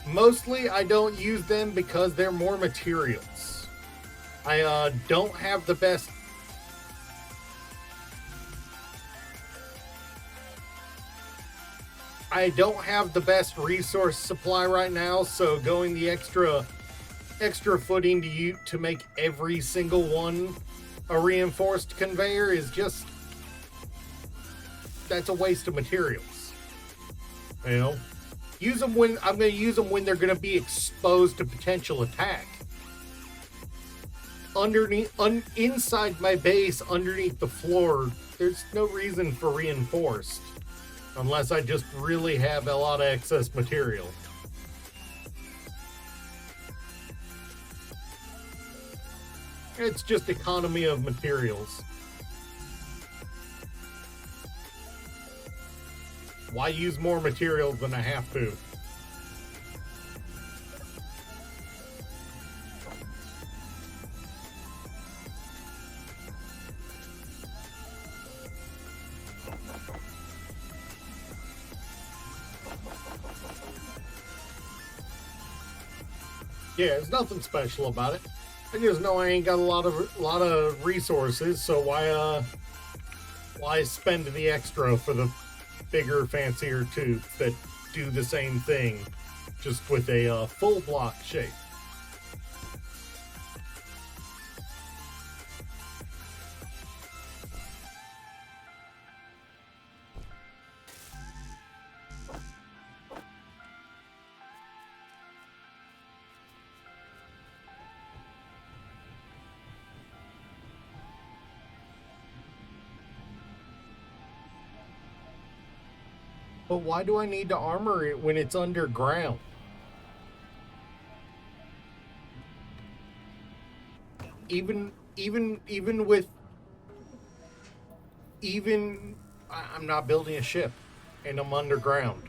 Mostly I don't use them because they're more materials. I don't have the best... I don't have the best resource supply right now, so going the extra footing to make every single one a reinforced conveyor is just... That's a waste of materials. You know? Use them when I'm going to use them when they're going to be exposed to potential attack. Inside my base, underneath the floor, there's no reason for reinforced. Unless I just really have a lot of excess material. It's just economy of materials. Why use more materials than I have to? Yeah, there's nothing special about it. I just know I ain't got a lot of resources, so why spend the extra for the bigger, fancier tubes that do the same thing, just with a full block shape? But why do I need to armor it when it's underground? I'm not building a ship and I'm underground.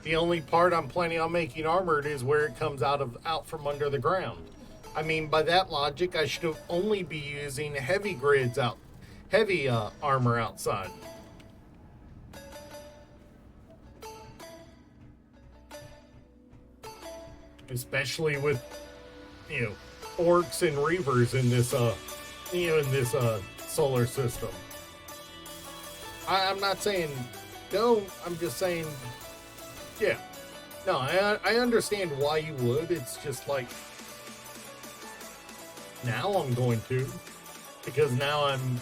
The only part I'm planning on making armored is where it comes out from under the ground. I mean, by that logic, I should have only be using heavy grids out, heavy armor outside. Especially with, orcs and reavers in this, solar system. I'm not saying don't. I'm just saying, yeah. No, I understand why you would. It's just like, now I'm going to, because now I'm,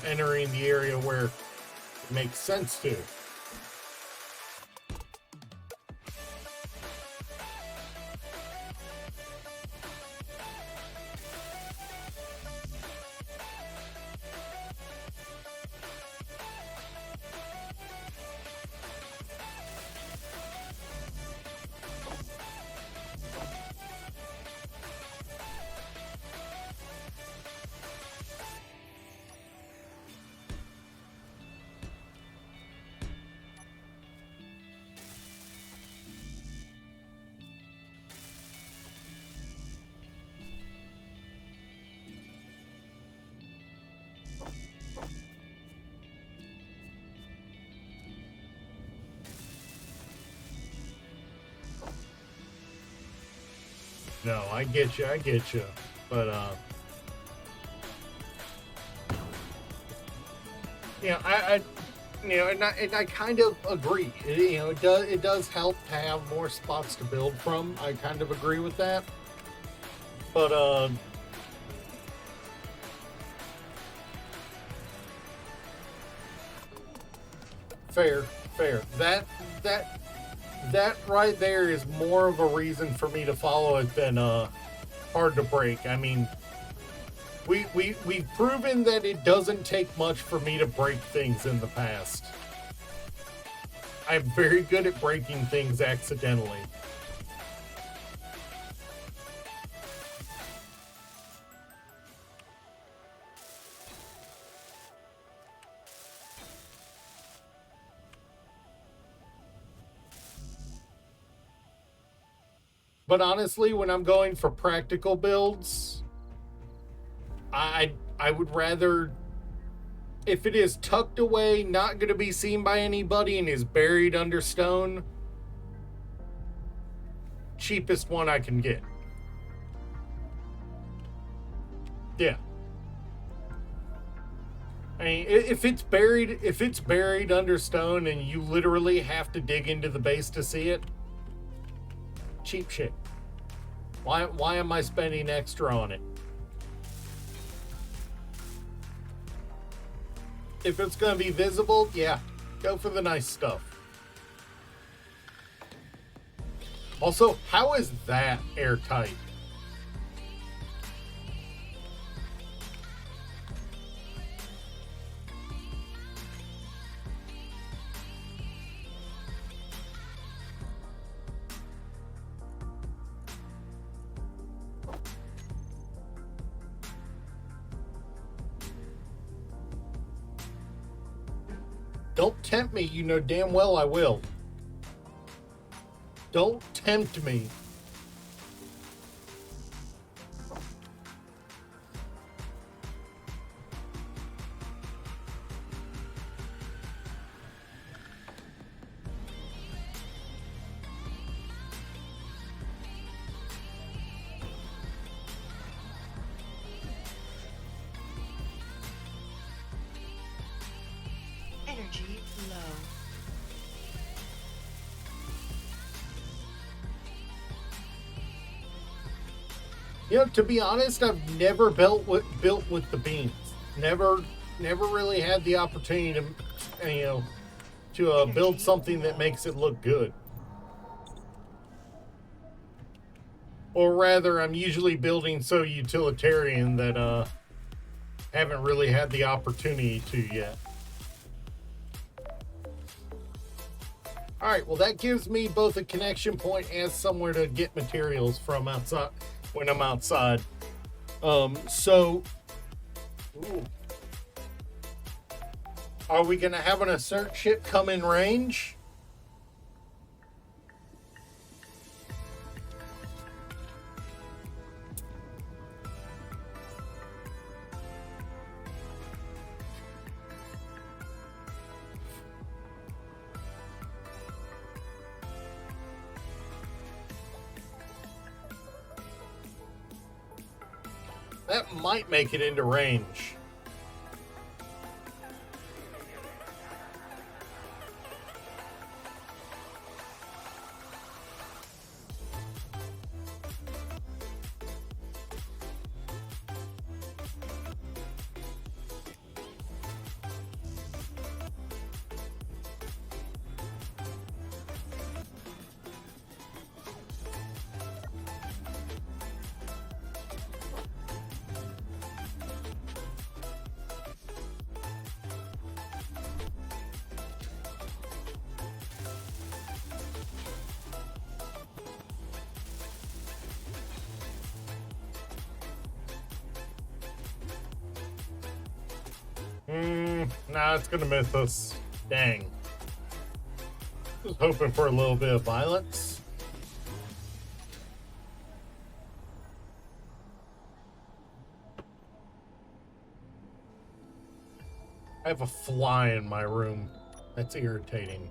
entering the area where it makes sense to. No, I get you. But, and I kind of agree. It does help to have more spots to build from. I kind of agree with that. But, fair. That right there is more of a reason for me to follow it than hard to break. I mean, we've proven that it doesn't take much for me to break things in the past. I'm very good at breaking things accidentally. But honestly, when I'm going for practical builds, I would rather, if it is tucked away, not going to be seen by anybody, and is buried under stone, cheapest one I can get. Yeah. I mean, if it's buried under stone and you literally have to dig into the base to see it, cheap shit. Why am I spending extra on it? If it's going to be visible, yeah, go for the nice stuff. Also, how is that airtight? Don't tempt me, you know damn well I will. Don't tempt me. Energy low. To be honest, I've never built with the beams. Never really had the opportunity to build something that makes it look good. Or rather, I'm usually building so utilitarian that haven't really had the opportunity to yet. Alright, well that gives me both a connection point and somewhere to get materials from outside when I'm outside. So are we gonna have an assert ship come in range? That might make it into range. Nah, it's gonna miss us. Dang. Just hoping for a little bit of violence. I have a fly in my room. That's irritating.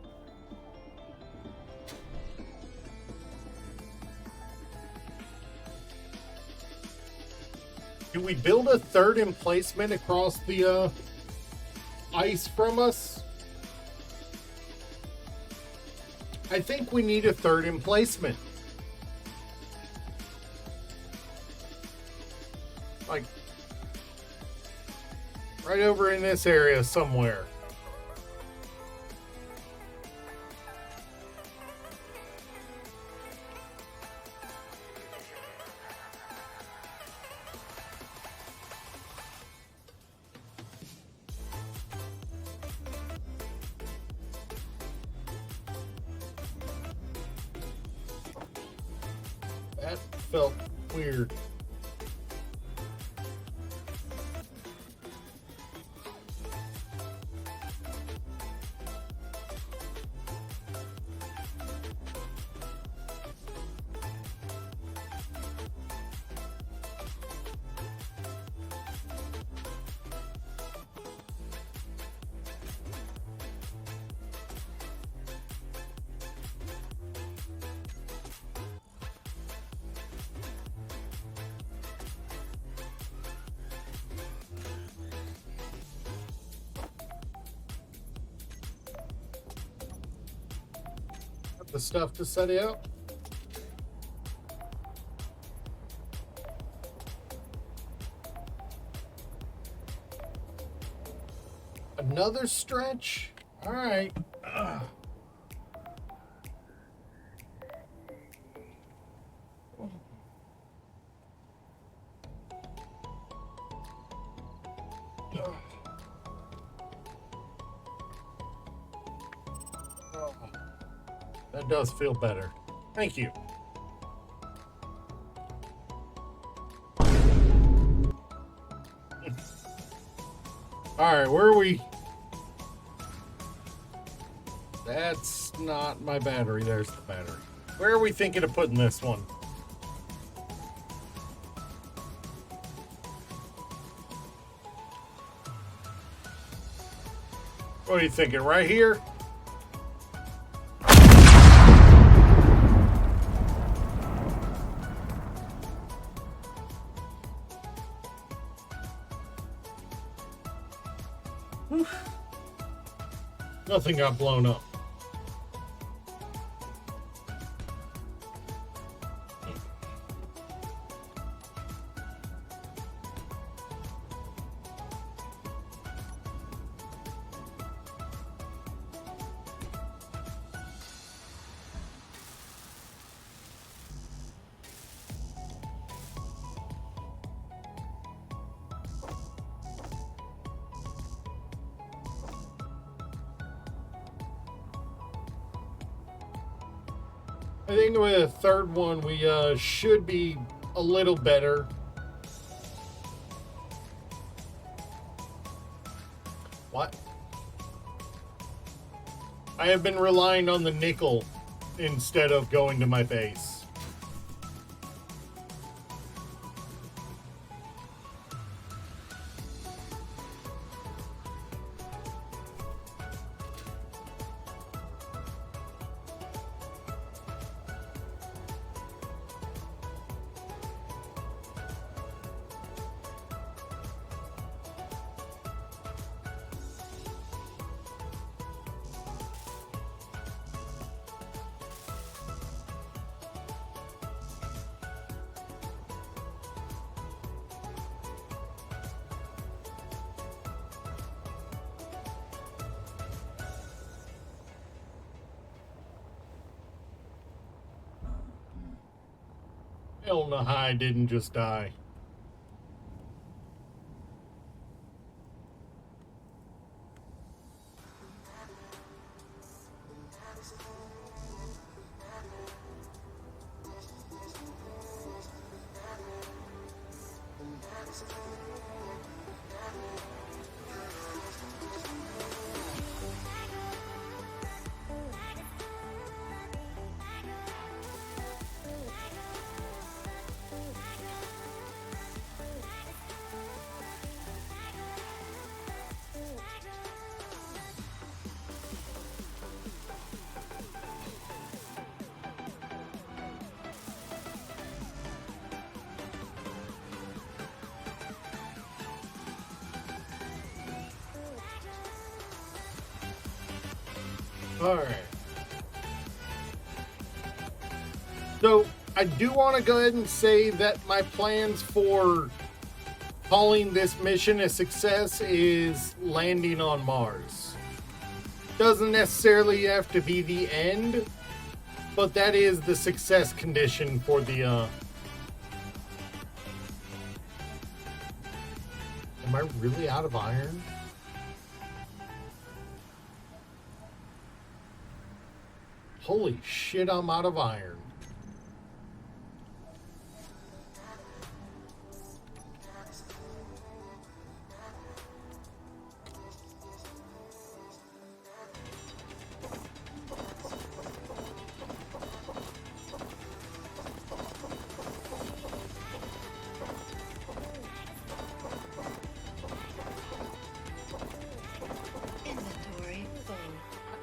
Do we build a third emplacement across the ice from us? I think we need a third emplacement. Like right over in this area somewhere. That felt weird. The stuff to set it up. Another stretch? All right. That does feel better. Thank you. All right, where are we? That's not my battery. There's the battery. Where are we thinking of putting this one? What are you thinking? Right here? Nothing got blown up. I think with a third one, we should be a little better. What? I have been relying on the nickel instead of going to my base. don't know how I didn't just die. All right. So I do want to go ahead and say that my plans for calling this mission a success is landing on Mars. Doesn't necessarily have to be the end, but that is the success condition for the Am I really out of iron? Holy shit, I'm out of iron.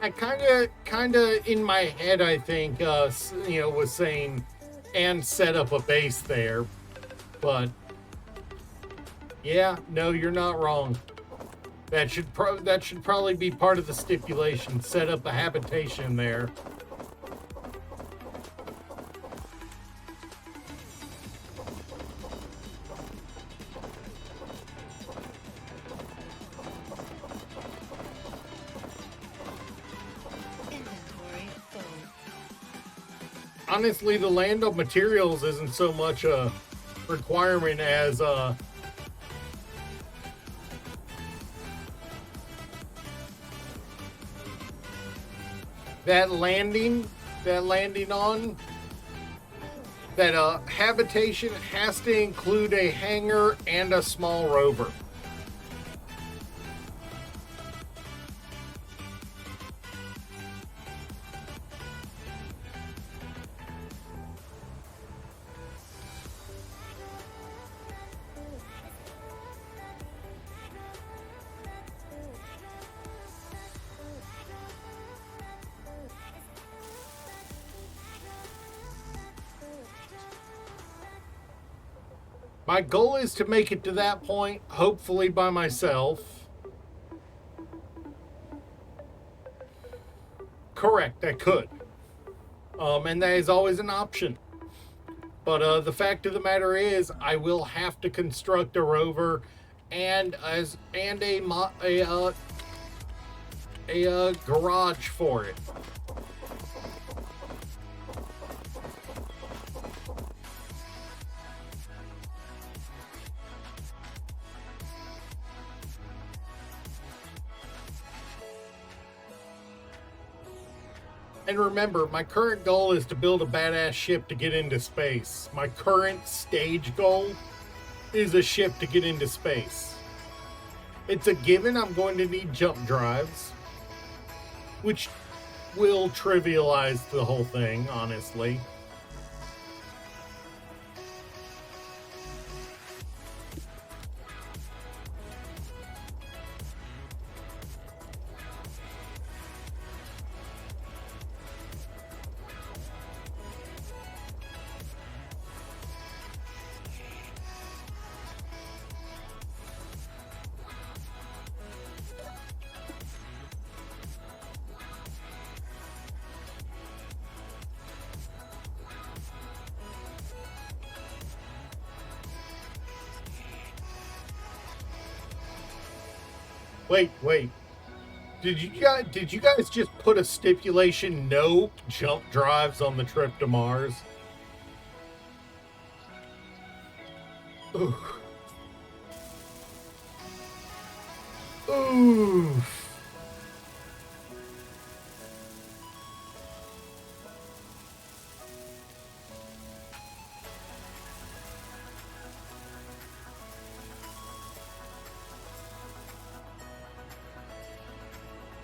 I kind of in my head, I think, was saying, and set up a base there, but yeah, no, you're not wrong. That should probably be part of the stipulation. Set up a habitation there. Honestly, the land of materials isn't so much a requirement as that landing on that habitation has to include a hangar and a small rover. My goal is to make it to that point, hopefully by myself. Correct, I could. And that is always an option. But the fact of the matter is, I will have to construct a rover and a garage for it. And remember, my current goal is to build a badass ship to get into space. My current stage goal is a ship to get into space. It's a given I'm going to need jump drives, which will trivialize the whole thing, honestly. Wait. Did you guys just put a stipulation, no jump drives on the trip to Mars? Oof. Oof.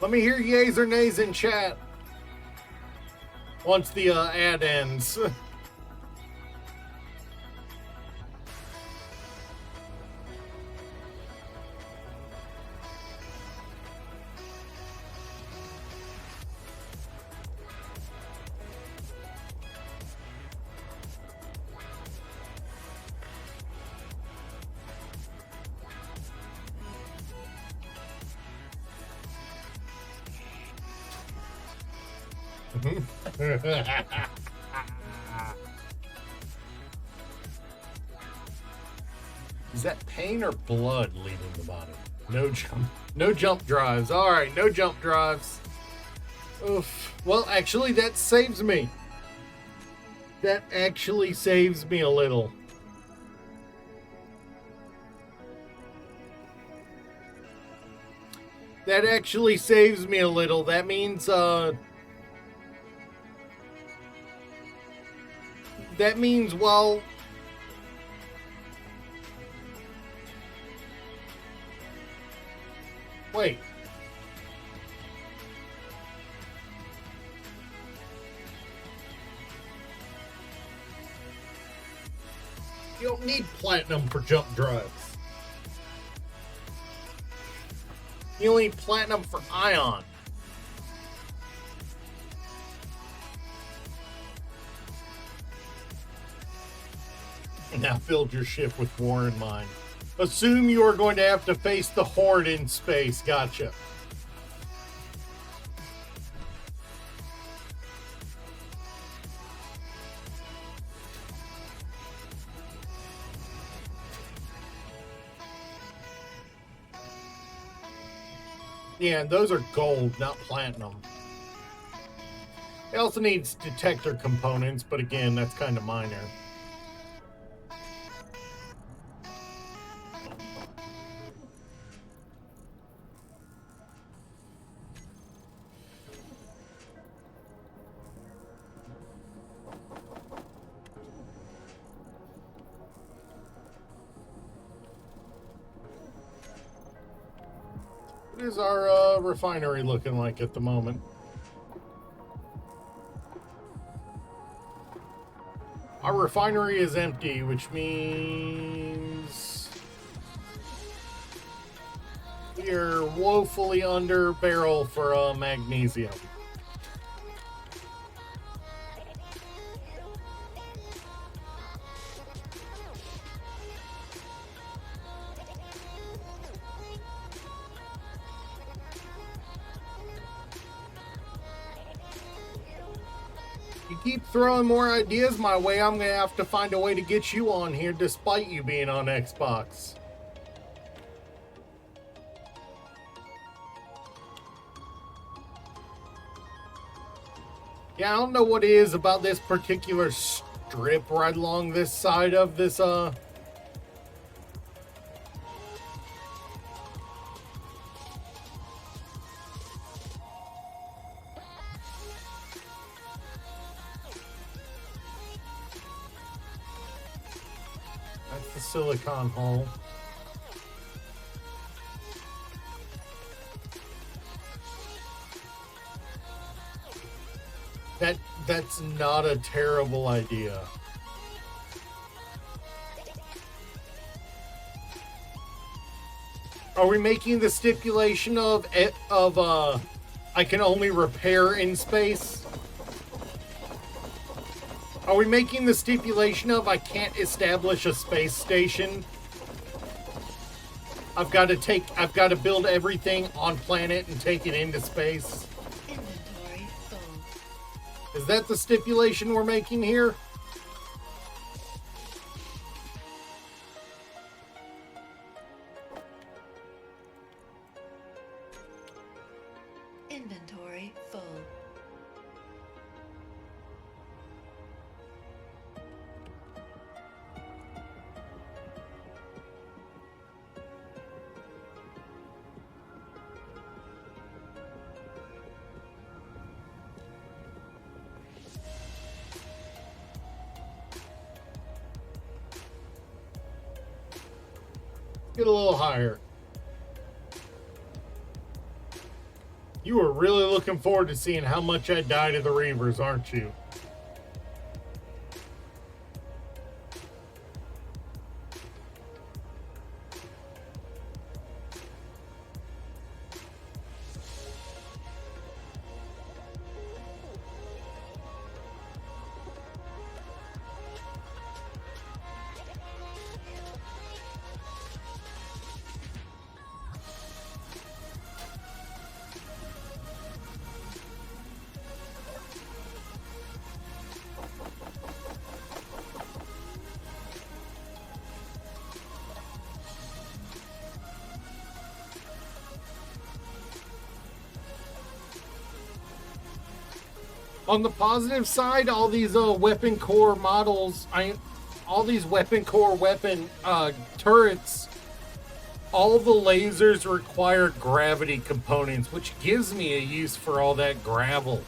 Let me hear yays or nays in chat once the ad ends. Is that pain or blood leaving the body? No jump drives. All right, no jump drives. Oof. Well, actually, that saves me. That actually saves me a little. That actually saves me a little. That means, well, wait. You don't need platinum for jump drives. You only need platinum for ion. Now build your ship with war in mind. Assume you are going to have to face the Horde in space. Gotcha. Yeah, and those are gold, not platinum. It also needs detector components, but again, that's kind of minor. What is our refinery looking like at the moment? Our refinery is empty, which means we are woefully under barrel for magnesium. You keep throwing more ideas my way, I'm going to have to find a way to get you on here despite you being on Xbox. Yeah, I don't know what it is about this particular strip right along this side of this, That's the silicon hole. That's not a terrible idea. Are we making the stipulation of I can only repair in space? Are we making the stipulation of I can't establish a space station? I've got to build everything on planet and take it into space. Inventory full. Is that the stipulation we're making here? Inventory full. Get a little higher. You were really looking forward to seeing how much I die to the Reavers, aren't you? On the positive side, all these weapon core models, all these weapon core weapon turrets, all the lasers require gravity components, which gives me a use for all that gravel.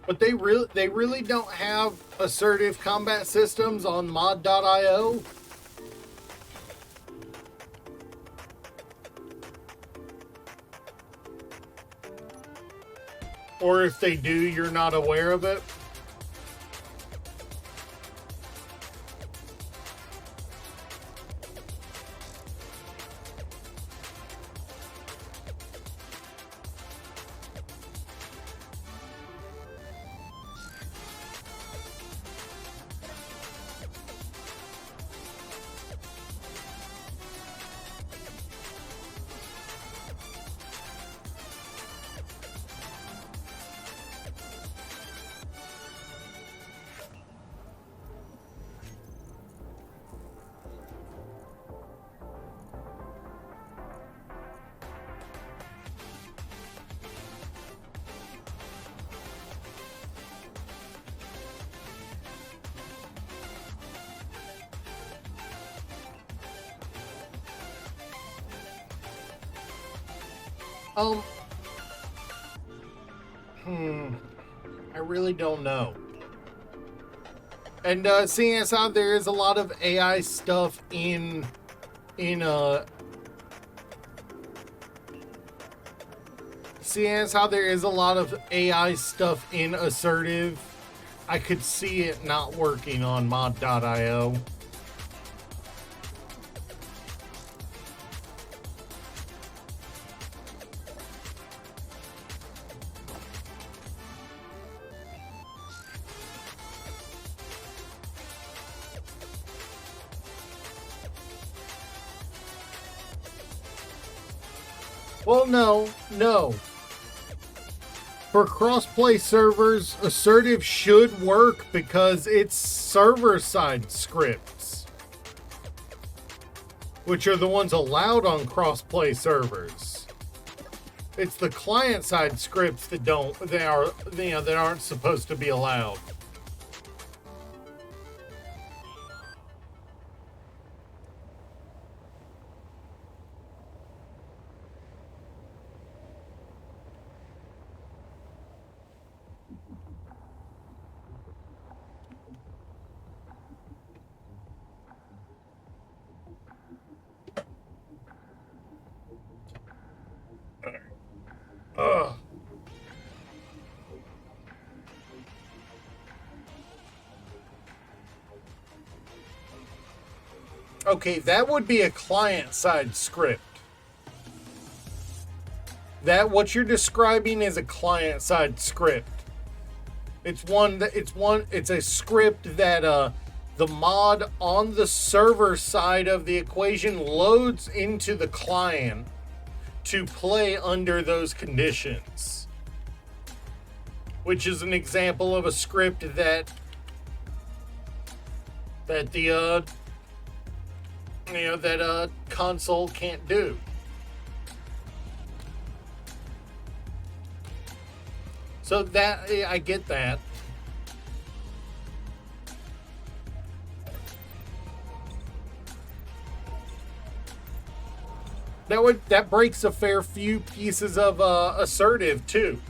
But they really don't have assertive combat systems on mod.io. Or if they do, you're not aware of it. I really don't know. And seeing as how there is a lot of AI stuff in seeing as how there is a lot of AI stuff in assertive, I could see it not working on mod.io. Well, no. For crossplay servers, assertive should work because it's server-side scripts, which are the ones allowed on crossplay servers. It's the client-side scripts that that aren't supposed to be allowed. Ugh. Okay, that would be a client-side script. That what you're describing is a client-side script. It's a script that the mod on the server side of the equation loads into the client to play under those conditions. Which is an example of a script that the console can't do. So that I get that. That breaks a fair few pieces of assertive too.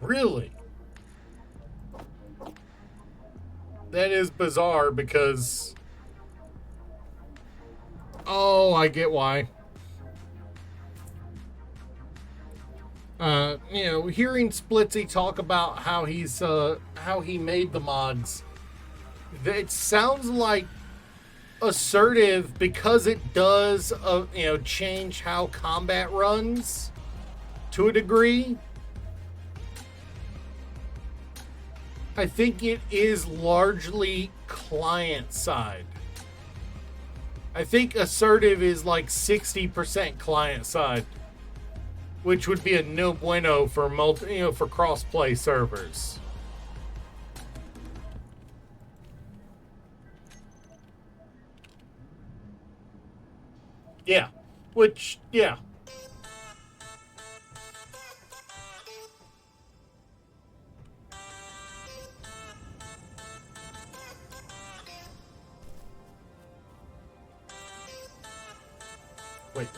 Really? That is bizarre because... Oh, I get why. Hearing Splitsy talk about how he made the mods, it sounds like assertive because it does, change how combat runs to a degree. I think it is largely client side. I think assertive is like 60% client side, which would be a no bueno for for cross-play servers. Yeah, yeah. Wait.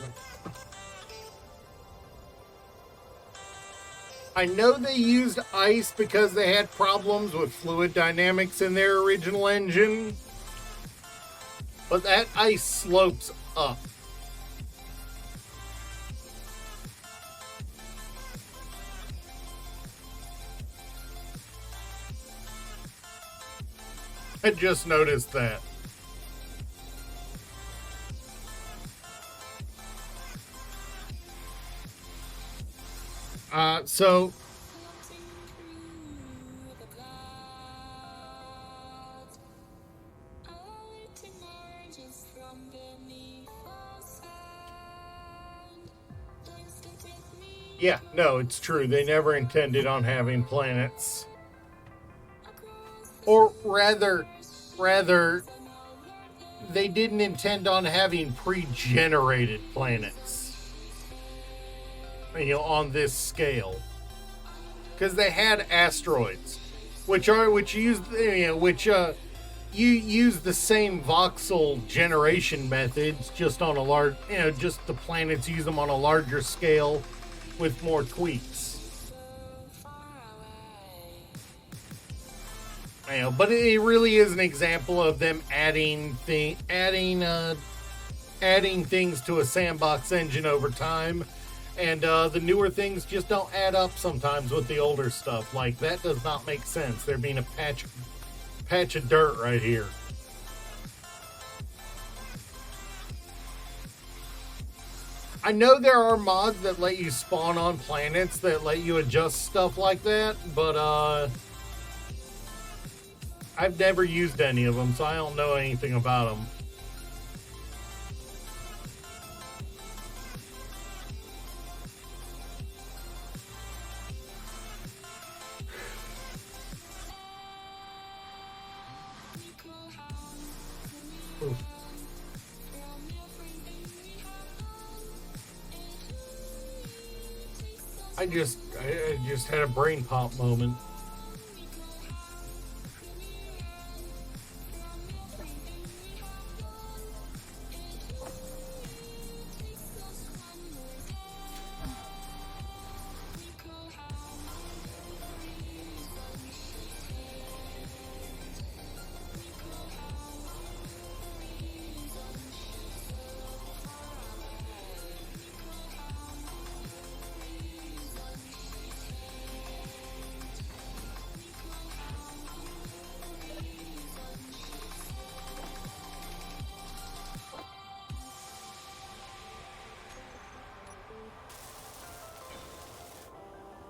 I know they used ice because they had problems with fluid dynamics in their original engine, but that ice slopes up. I just noticed that. So yeah, no, it's true. They never intended on having planets. Or rather, they didn't intend on having pre-generated planets. On this scale, because they had asteroids, which use the same voxel generation methods, just on a large, just the planets use them on a larger scale with more tweaks. But it really is an example of them adding things to a sandbox engine over time. And the newer things just don't add up sometimes with the older stuff. Like, that does not make sense. There being a patch of dirt right here. I know there are mods that let you spawn on planets that let you adjust stuff like that, but I've never used any of them, so I don't know anything about them. I just had a brain pop moment.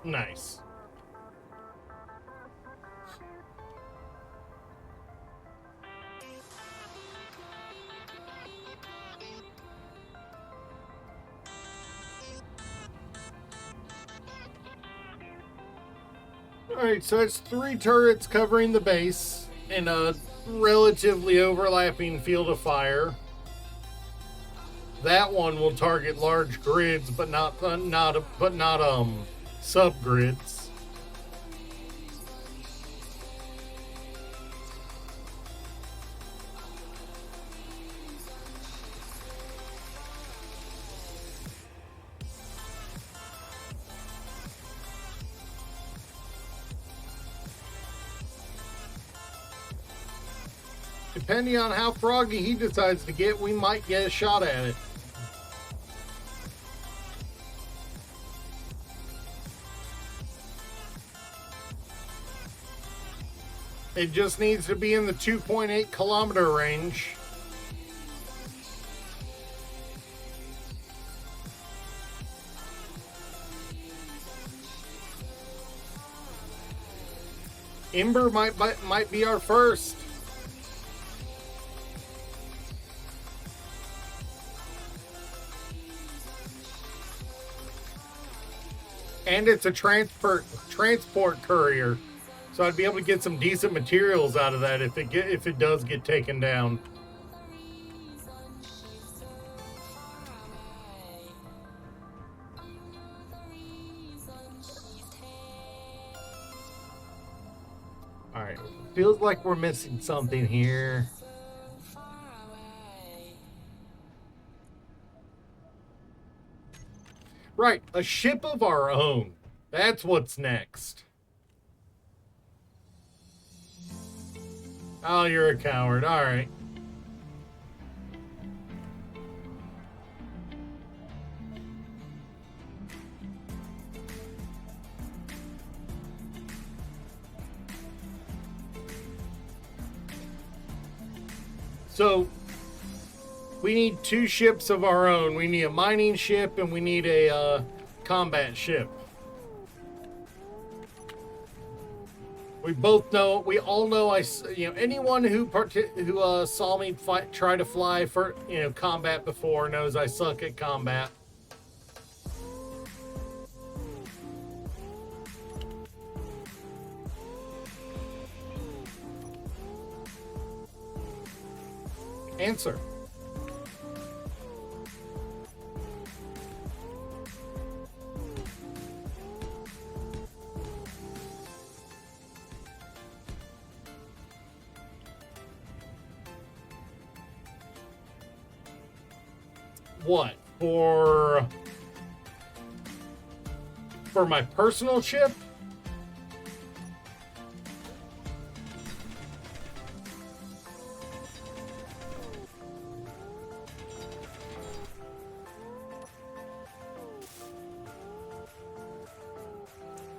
Nice. Alright, so it's 3 turrets covering the base in a relatively overlapping field of fire. That one will target large grids, but not subgrids. Depending on how froggy he decides to get, we might get a shot at it. It just needs to be in the 2.8 kilometer range. Ember might be our first. And it's a transport courier, so I'd be able to get some decent materials out of that if it does get taken down. All right, feels like we're missing something here. Right, a ship of our own. That's what's next. Oh, you're a coward. All right. So, we need 2 ships of our own. We need a mining ship and we need a combat ship. We all know. Anyone who saw me try to fly for combat before knows I suck at combat. Answer. What? For my personal ship?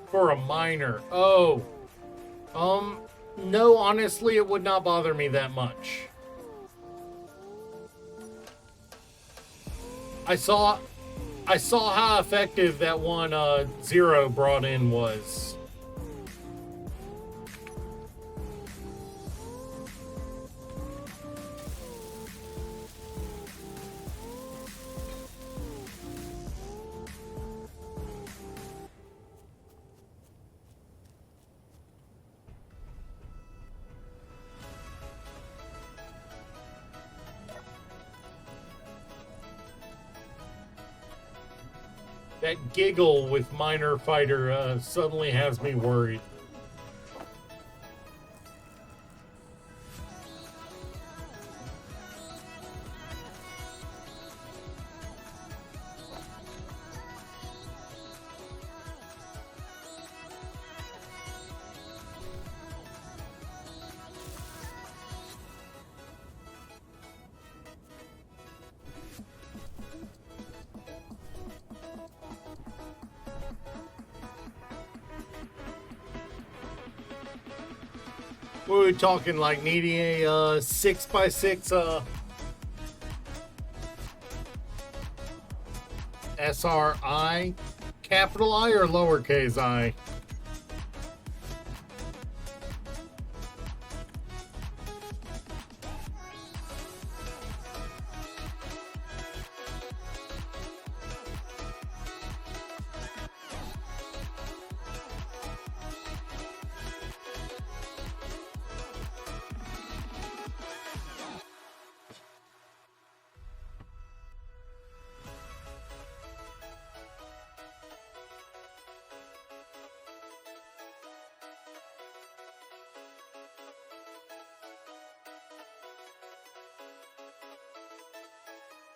For a miner. Oh. No, honestly, it would not bother me that much. I saw how effective that one Zero brought in was. That giggle with Miner Fighter suddenly has me worried. What are we talking, like needing a 6x6 SRI capital I or lowercase I?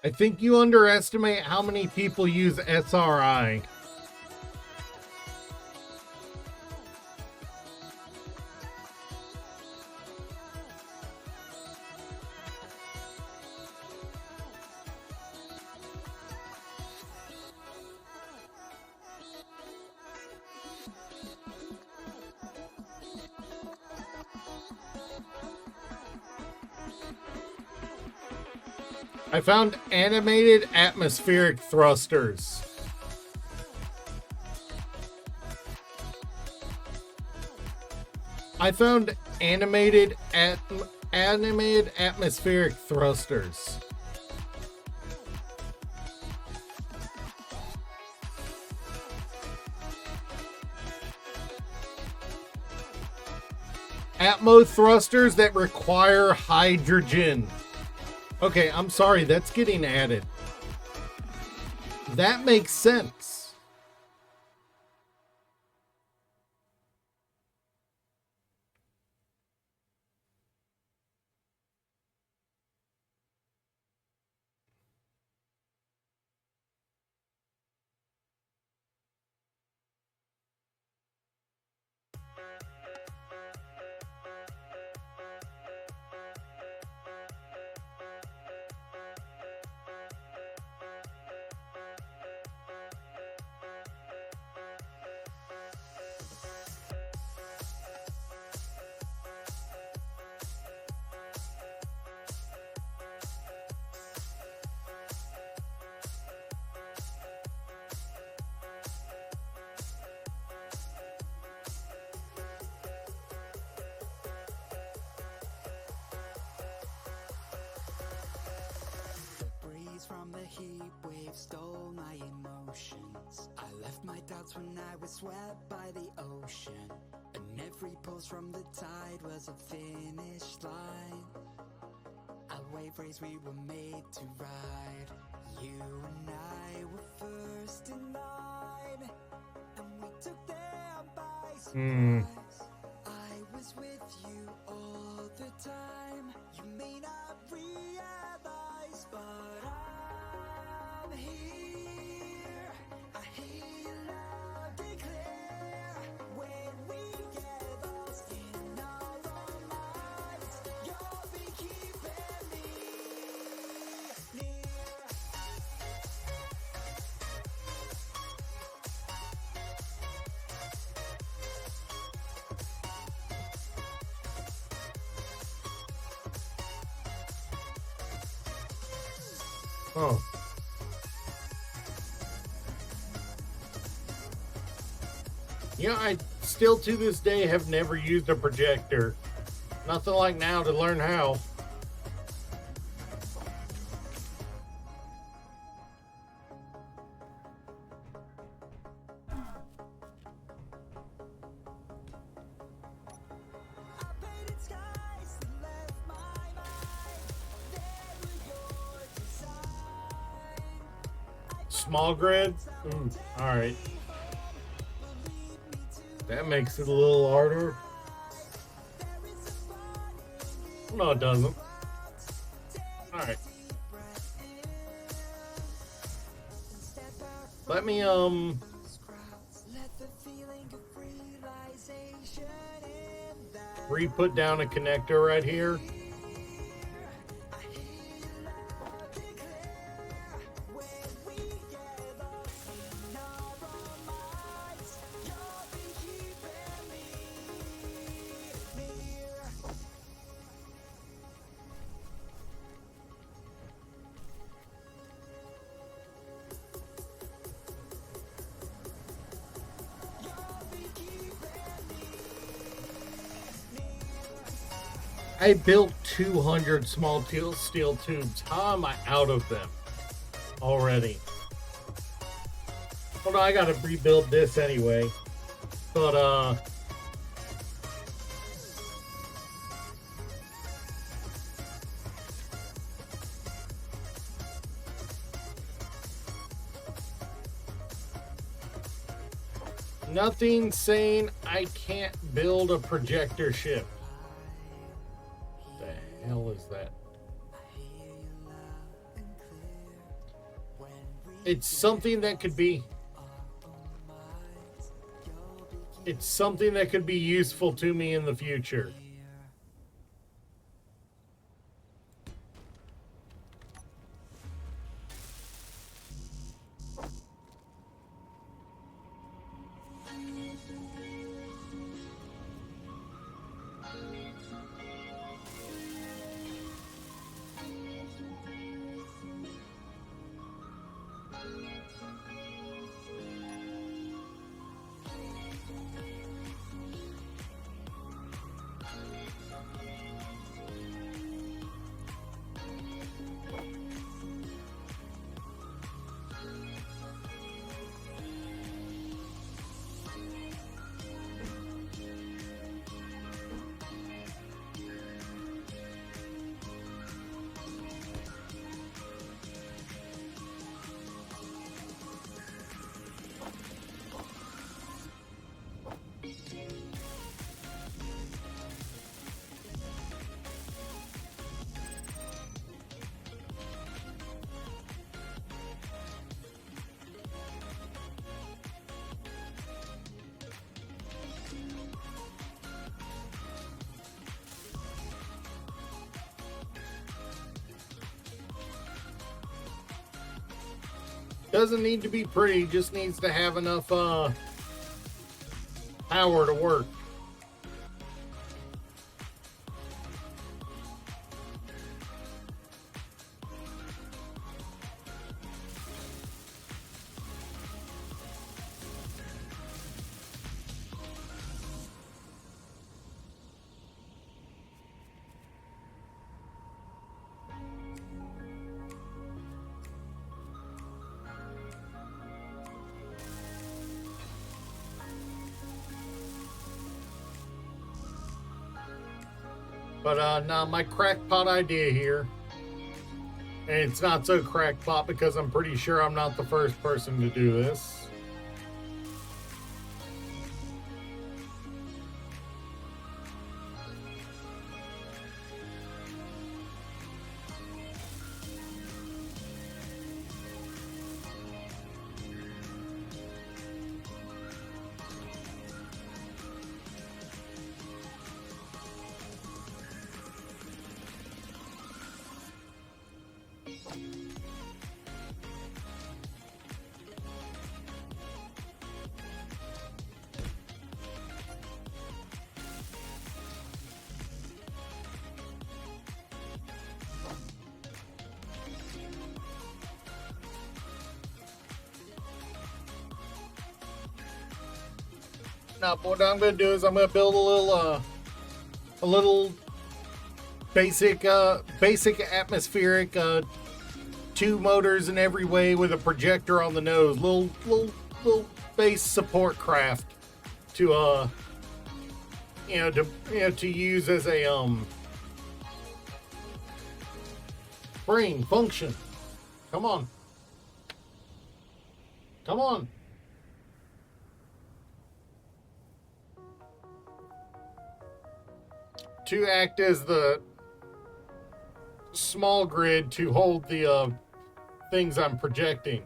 I think you underestimate how many people use SRI. I found animated atmospheric thrusters. I found animated atmospheric thrusters. Atmo thrusters that require hydrogen. Okay, I'm sorry, that's getting added. That makes sense. From the heat wave stole my emotions. I left my doubts when I was swept by the ocean, and every pulse from the tide was a finish line. A wave race we were made to ride. You and I were first in line, and we took them by surprise. I was with you all the time. You may not realize, but I'm here. I hear you loud and clear. When we get lost in our own minds, you'll be keeping me near. Oh. You know, I still to this day have never used a projector. Nothing like now to learn how. Small grid? Alright. That makes it a little harder. No, it doesn't. Alright. Let me, re-put down a connector right here. I built 200 small steel tubes. How am I out of them already? Well, no, I gotta rebuild this anyway. But, nothing saying I can't build a projector ship. What the hell is that? It's something that could be... It's something that could be useful to me in the future. Doesn't need to be pretty, just needs to have enough power to work. But now my crackpot idea here, and it's not so crackpot because I'm pretty sure I'm not the first person to do this. Now, what I'm going to do is I'm going to build a little basic atmospheric, 2 motors in every way with a projector on the nose. Little base support craft to to use as a brain function. Come on. Come on. To act as the small grid to hold the things I'm projecting.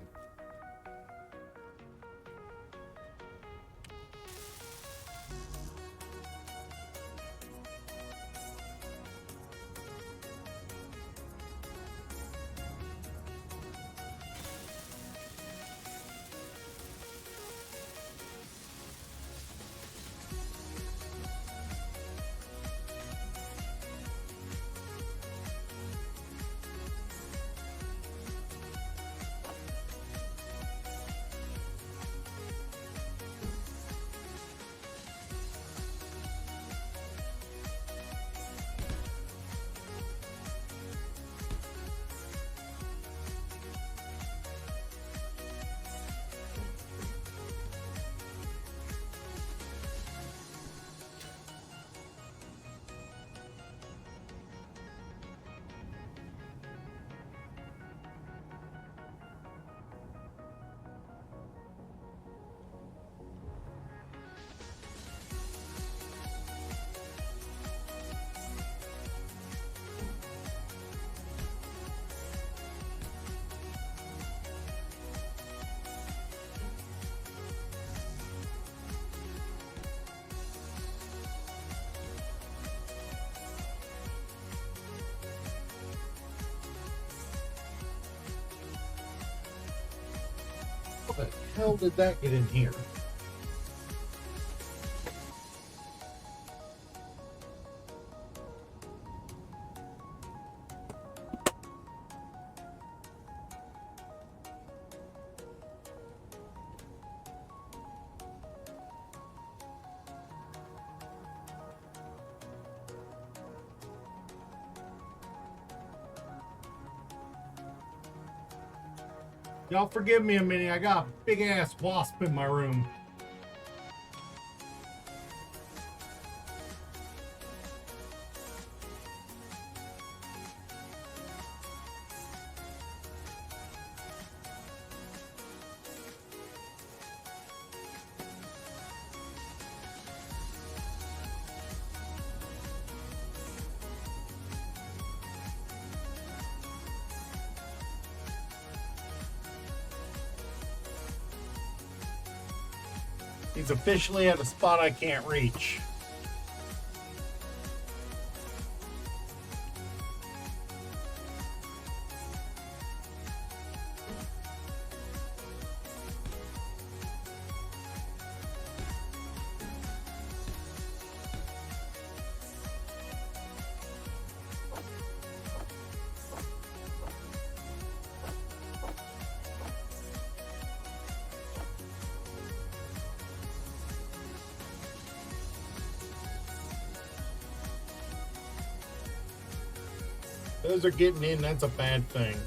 How the hell did that get in here? Y'all forgive me a minute. I got a big ass wasp in my room. He's officially at a spot I can't reach. Those are getting in, that's a bad thing.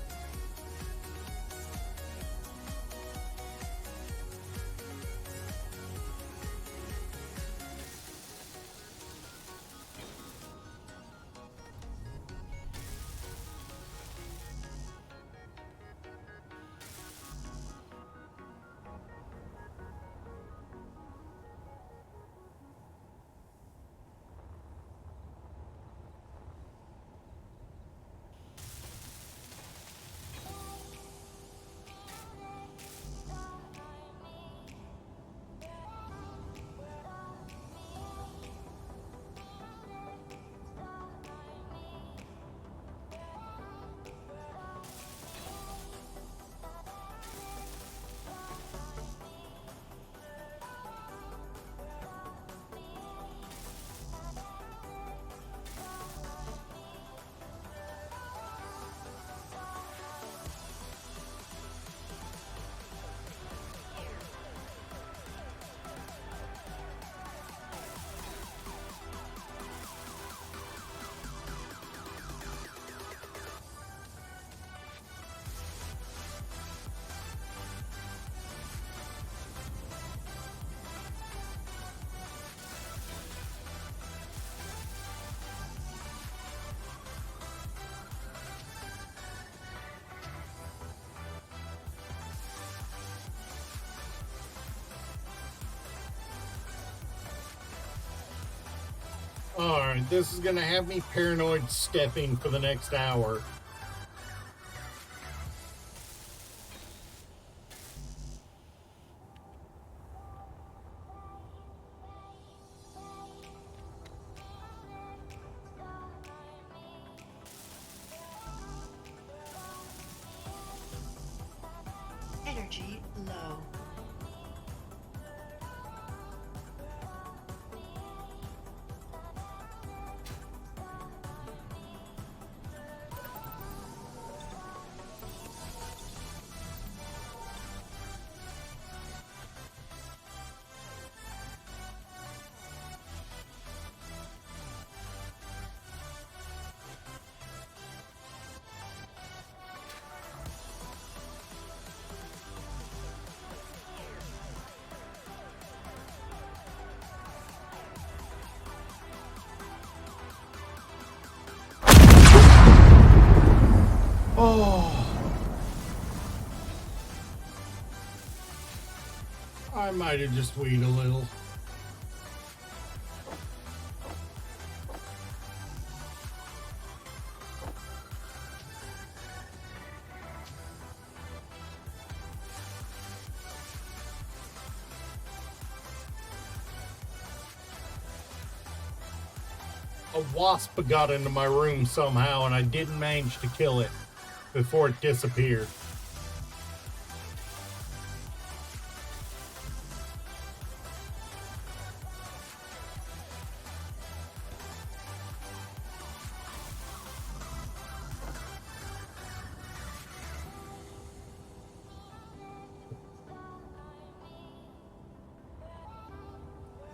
Alright, this is gonna have me paranoid stepping for the next hour. Energy low. Oh, I might have just weed a little. A wasp got into my room somehow and I didn't manage to kill it before it disappeared.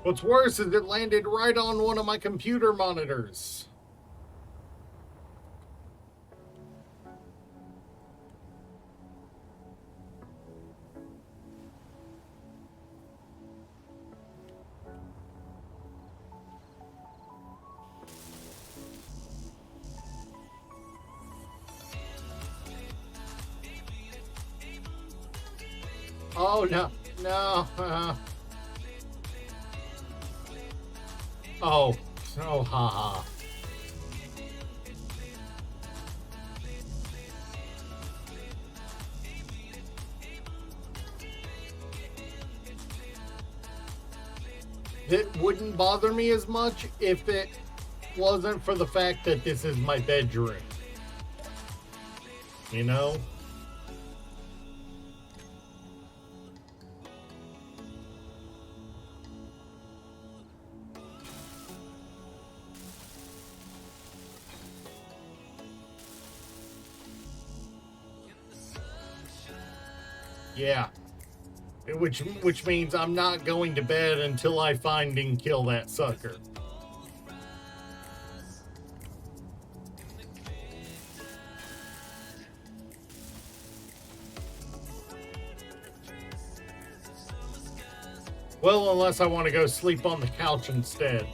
What's worse is it landed right on one of my computer monitors. Oh, no. No. Oh. Oh, haha. It wouldn't bother me as much if it wasn't for the fact that this is my bedroom. You know? Yeah. Which means I'm not going to bed until I find and kill that sucker. Well, unless I want to go sleep on the couch instead.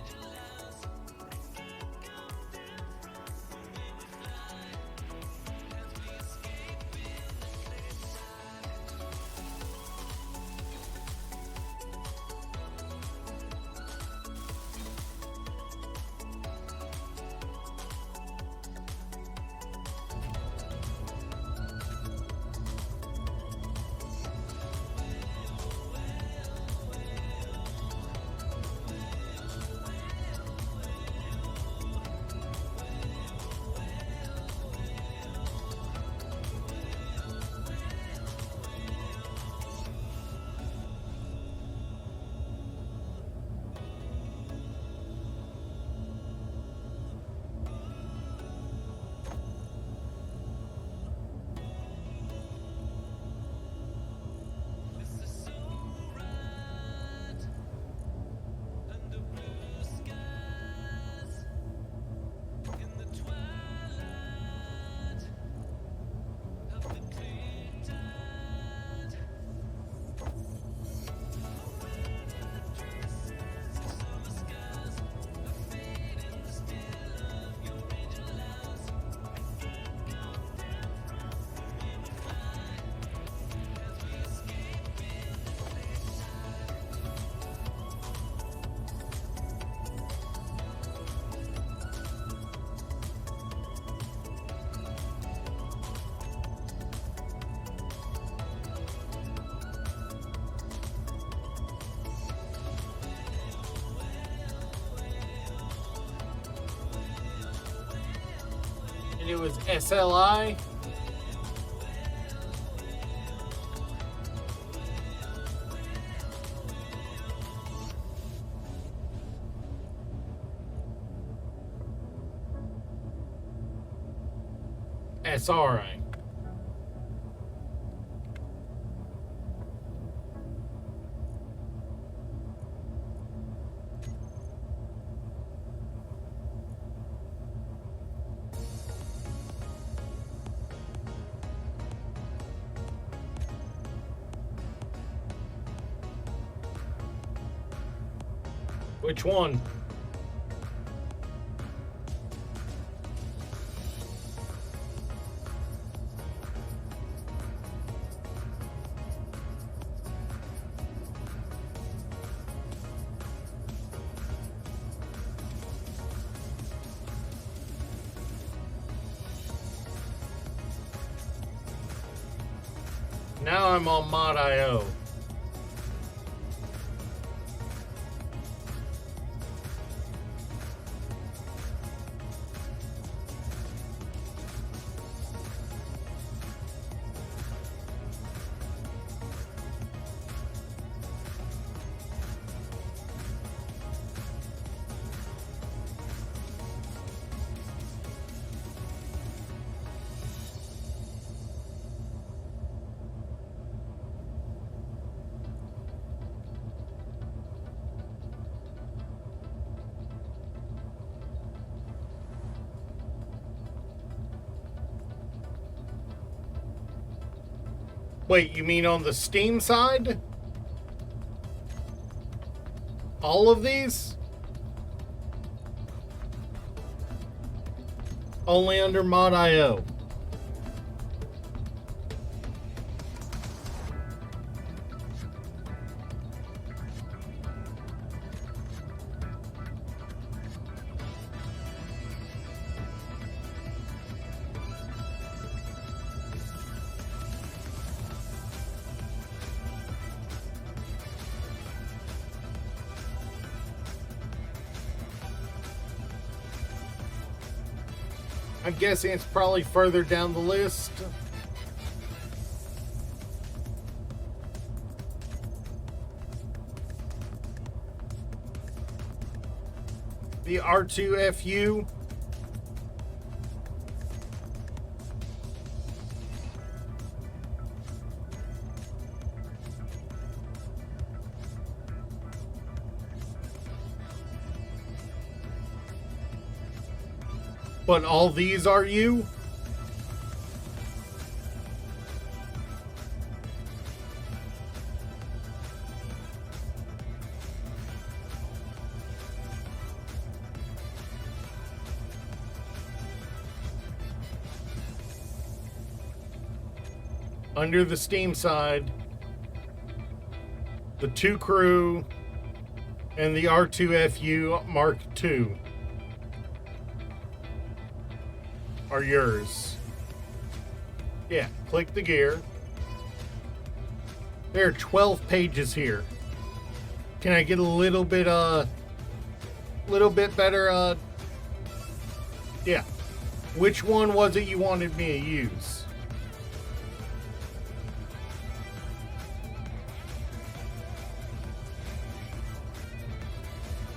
And it was SLI. SRI. Which one? Now I'm on Mod.io. Wait, you mean on the Steam side? All of these? Only under Mod.io. I'm guessing it's probably further down the list. The R2FU. But all these are you? Under the Steam side, the 2 Crew and the R2FU Mark II are yours. Yeah, click the gear. There are 12 pages here. Can I get a little bit better yeah. Which one was it you wanted me to use?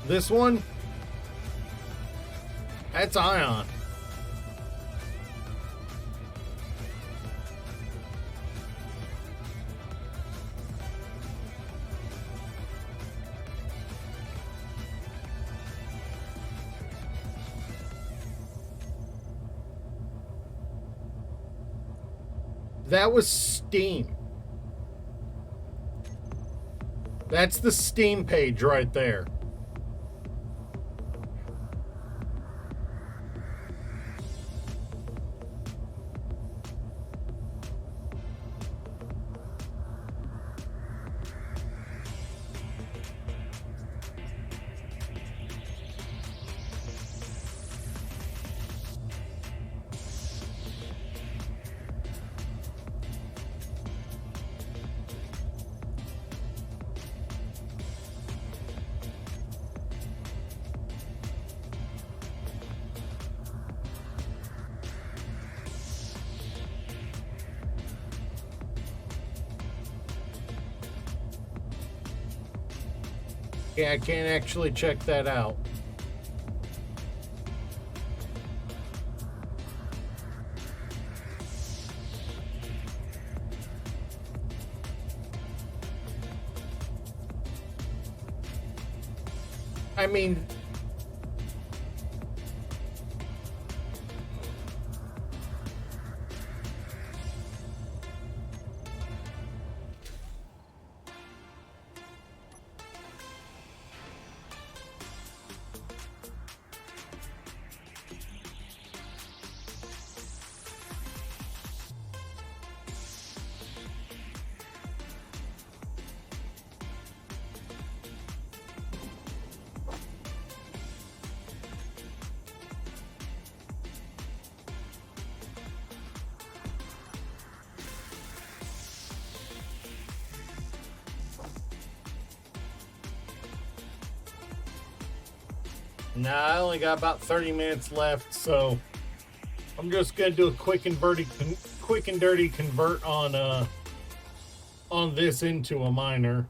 This one? That's Ion. That was Steam. That's the Steam page right there. Yeah, I can't actually check that out. I mean, nah, I only got about 30 minutes left, so I'm just gonna do a quick and dirty convert on this into a miner.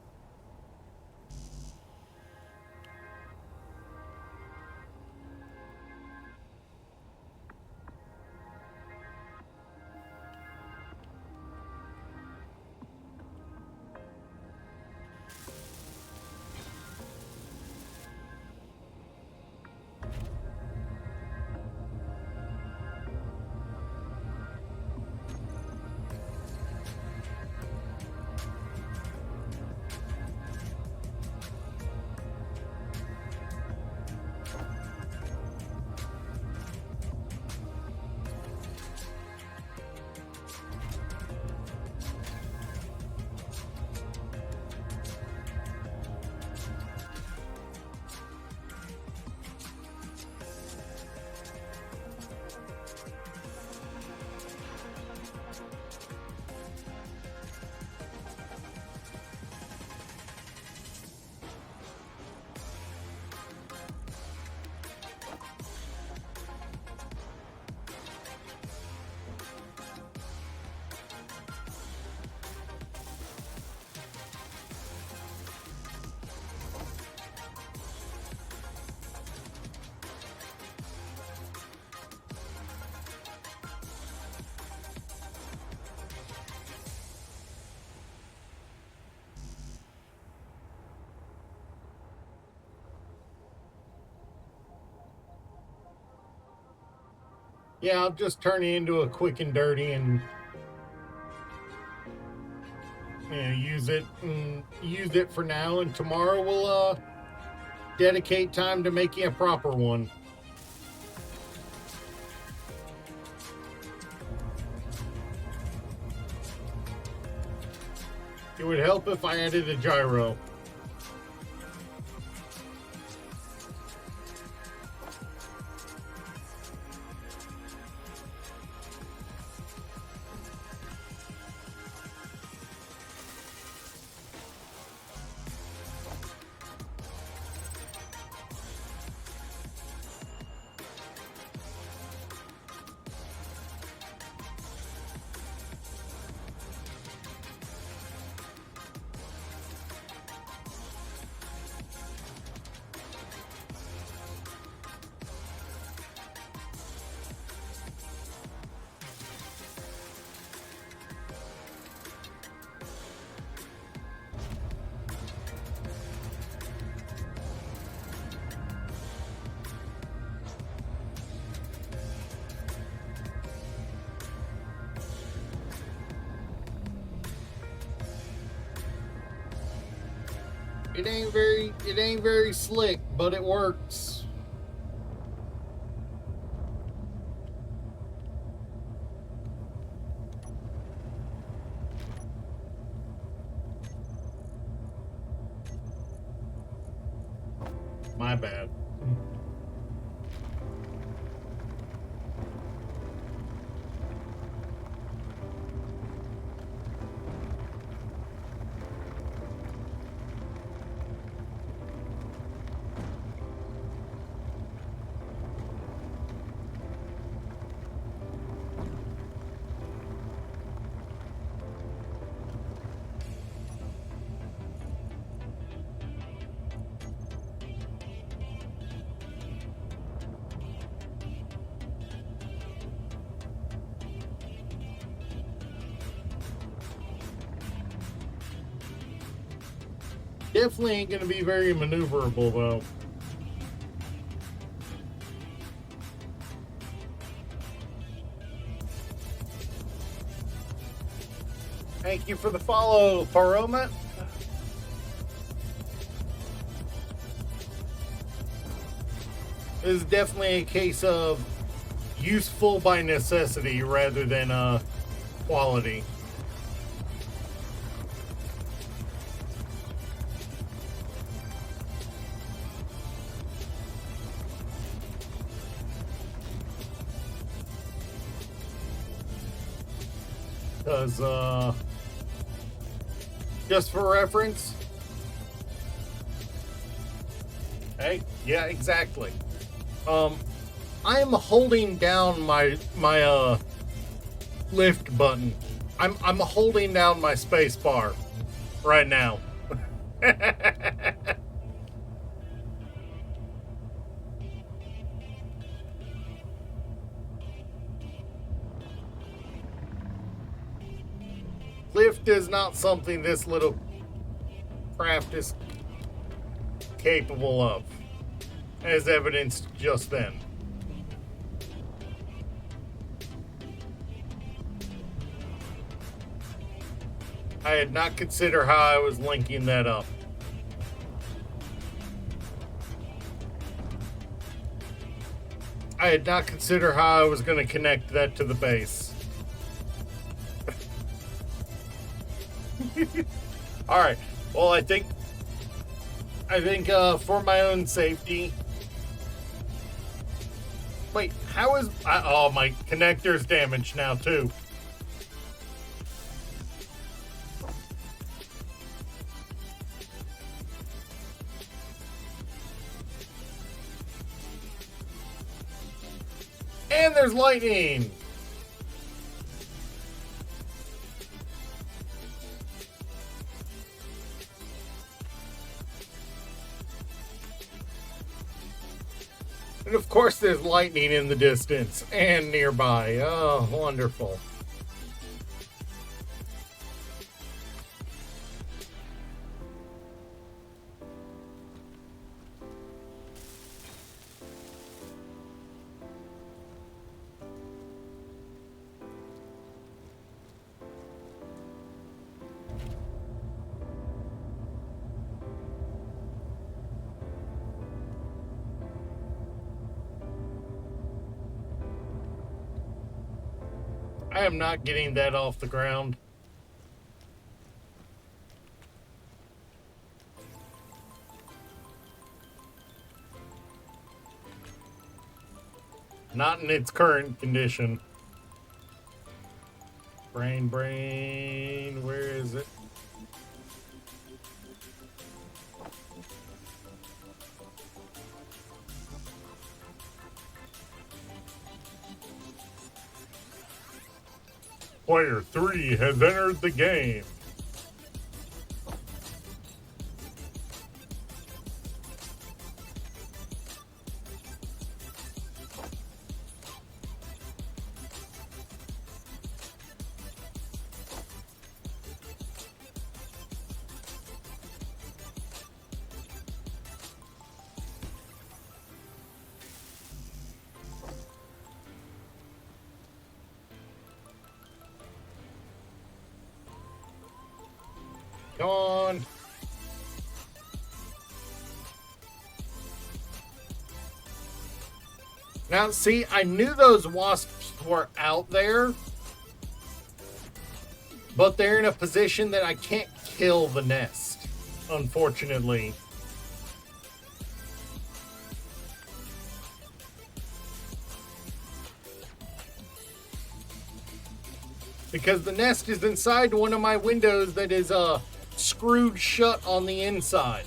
Yeah, I'll just turn it into a quick and dirty and use it for now, and tomorrow we'll dedicate time to making a proper one. It would help if I added a gyro. It ain't very slick, but it works. My bad. Definitely ain't gonna be very maneuverable though. Thank you for the follow, Paroma. This is definitely a case of useful by necessity rather than quality. Because, just for reference, hey, yeah, exactly. I'm holding down my lift button. I'm holding down my space bar right now. Lift is not something this little craft is capable of, as evidenced just then. I had not considered how I was linking that up. I had not considered how I was going to connect that to the base. All right. Well, I think for my own safety. Wait, how is? Oh, my connector's damaged now too. And there's lightning. And of course there's lightning in the distance and nearby. Oh, wonderful. I am not getting that off the ground. Not in its current condition. Brain, where is it? Player 3 has entered the game. Come on. Now, see, I knew those wasps were out there, but they're in a position that I can't kill the nest, unfortunately. Because the nest is inside one of my windows that is screwed shut on the inside.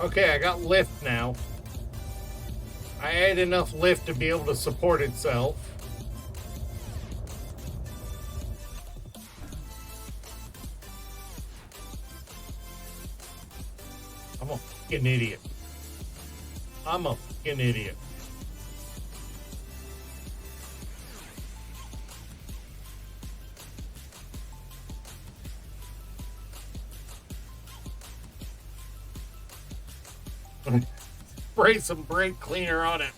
Okay, I got lift now. I had enough lift to be able to support itself. I'm a fucking idiot. I'm a fucking idiot. Spray some brake cleaner on it.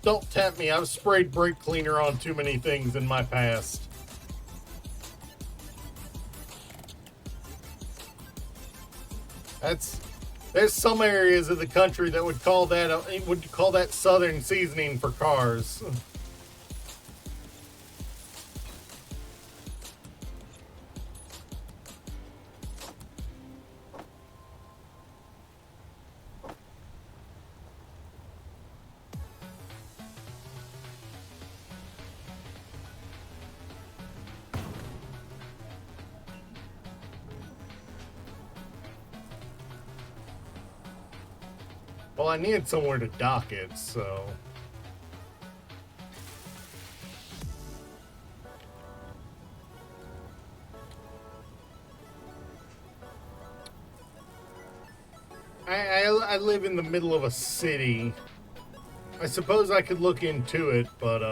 Don't tempt me. I've sprayed brake cleaner on too many things in my past. There's some areas of the country that would call that southern seasoning for cars. Well, I needed somewhere to dock it, so... I live in the middle of a city. I suppose I could look into it, but,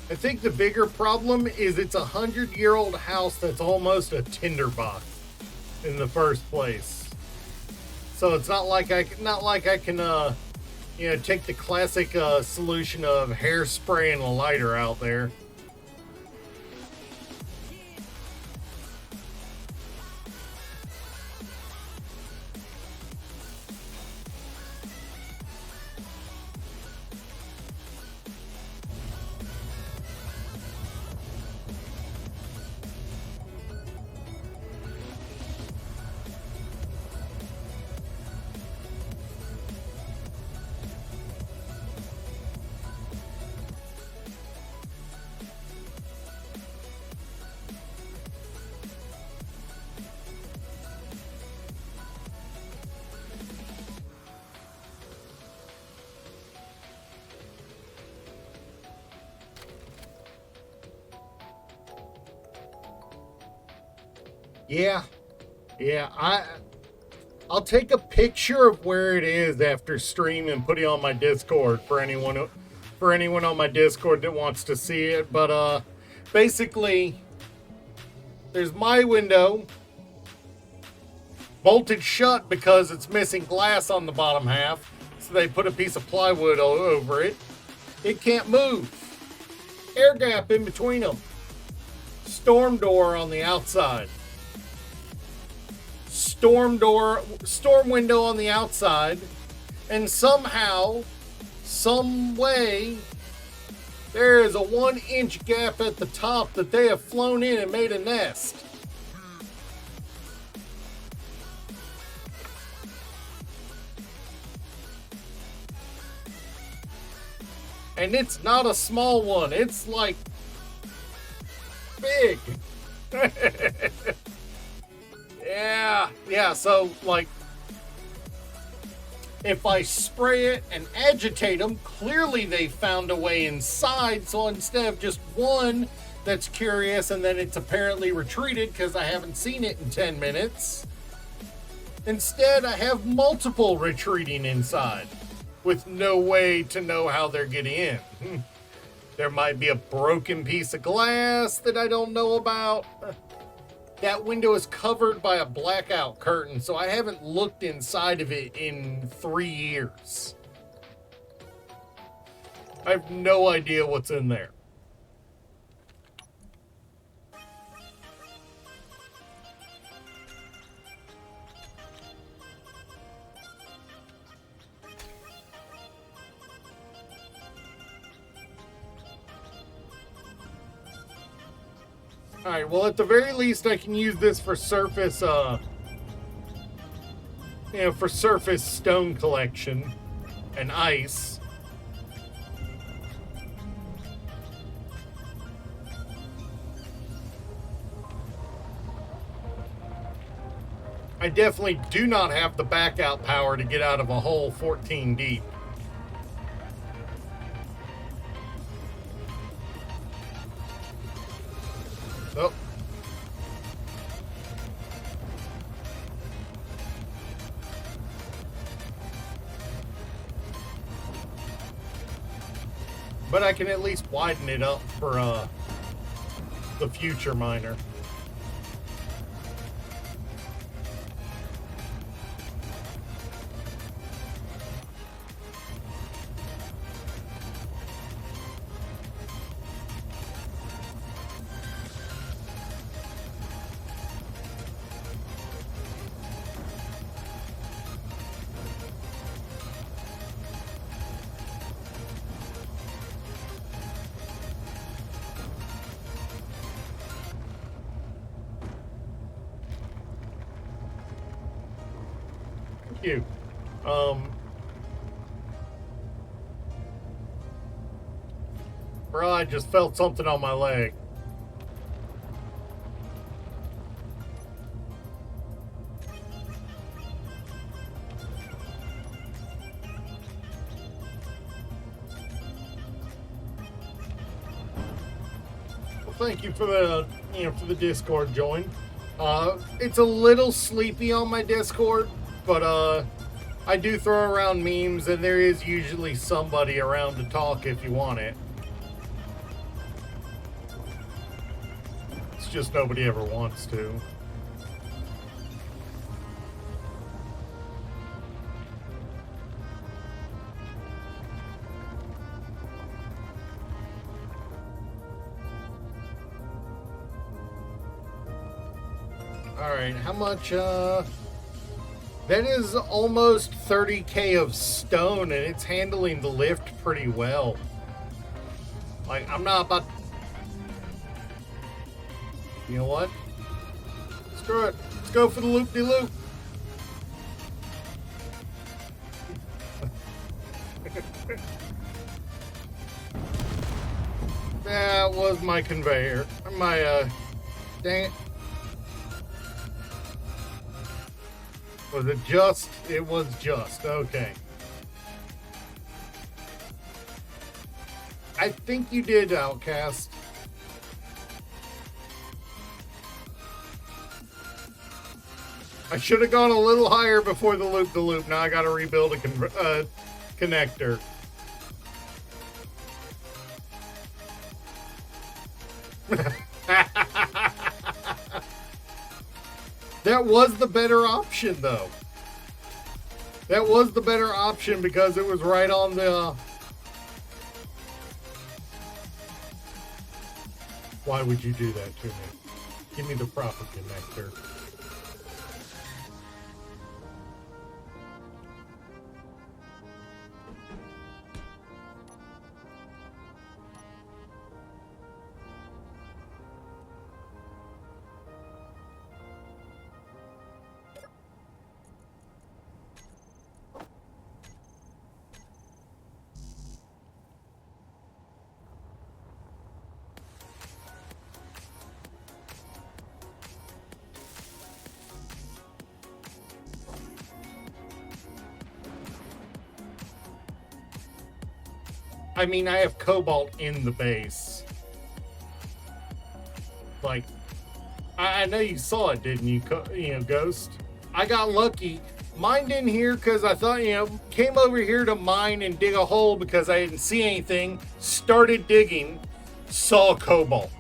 I think the bigger problem is it's 100-year-old house that's almost a tinderbox in the first place. So it's not like I can take the classic solution of hairspray and a lighter out there. Yeah. I'll take a picture of where it is after stream and put it on my Discord for anyone on my Discord that wants to see it. But basically, there's my window bolted shut because it's missing glass on the bottom half. So they put a piece of plywood over it. It can't move. Air gap in between them. Storm door on the outside. Storm window on the outside. And somehow, some way, there is a 1-inch gap at the top that they have flown in and made a nest. And it's not a small one. It's like big. Yeah. So like, if I spray it and agitate them, clearly they found a way inside. So instead of just one that's curious and then it's apparently retreated because I haven't seen it in 10 minutes, instead I have multiple retreating inside with no way to know how they're getting in. There might be a broken piece of glass that I don't know about. That window is covered by a blackout curtain, so I haven't looked inside of it in 3 years. I have no idea what's in there. Alright, well, at the very least, I can use this for surface, for surface stone collection and ice. I definitely do not have the backout power to get out of a hole 14 deep. Oh. But I can at least widen it up for the future miner. You. Bro, I just felt something on my leg. Well, thank you for the, for the Discord join. It's a little sleepy on my Discord, but I do throw around memes, and there is usually somebody around to talk if you want it. It's just nobody ever wants to. Alright, how much, that is almost 30k of stone, and it's handling the lift pretty well. Like, I'm not about... You know what? Screw it. Let's go for the loop-de-loop. That was my conveyor. My, dang it. Was it just? It was just. Okay. I think you did, Outcast. I should have gone a little higher before the loop-the-loop. Now I got to rebuild a connector. That was the better option, though. That was the better option because it was right on the... Why would you do that to me? Give me the proper connector. I mean, I have cobalt in the base. Like, I know you saw it, didn't you, Ghost? I got lucky. Mined in here because I thought, came over here to mine and dig a hole because I didn't see anything. Started digging, saw cobalt.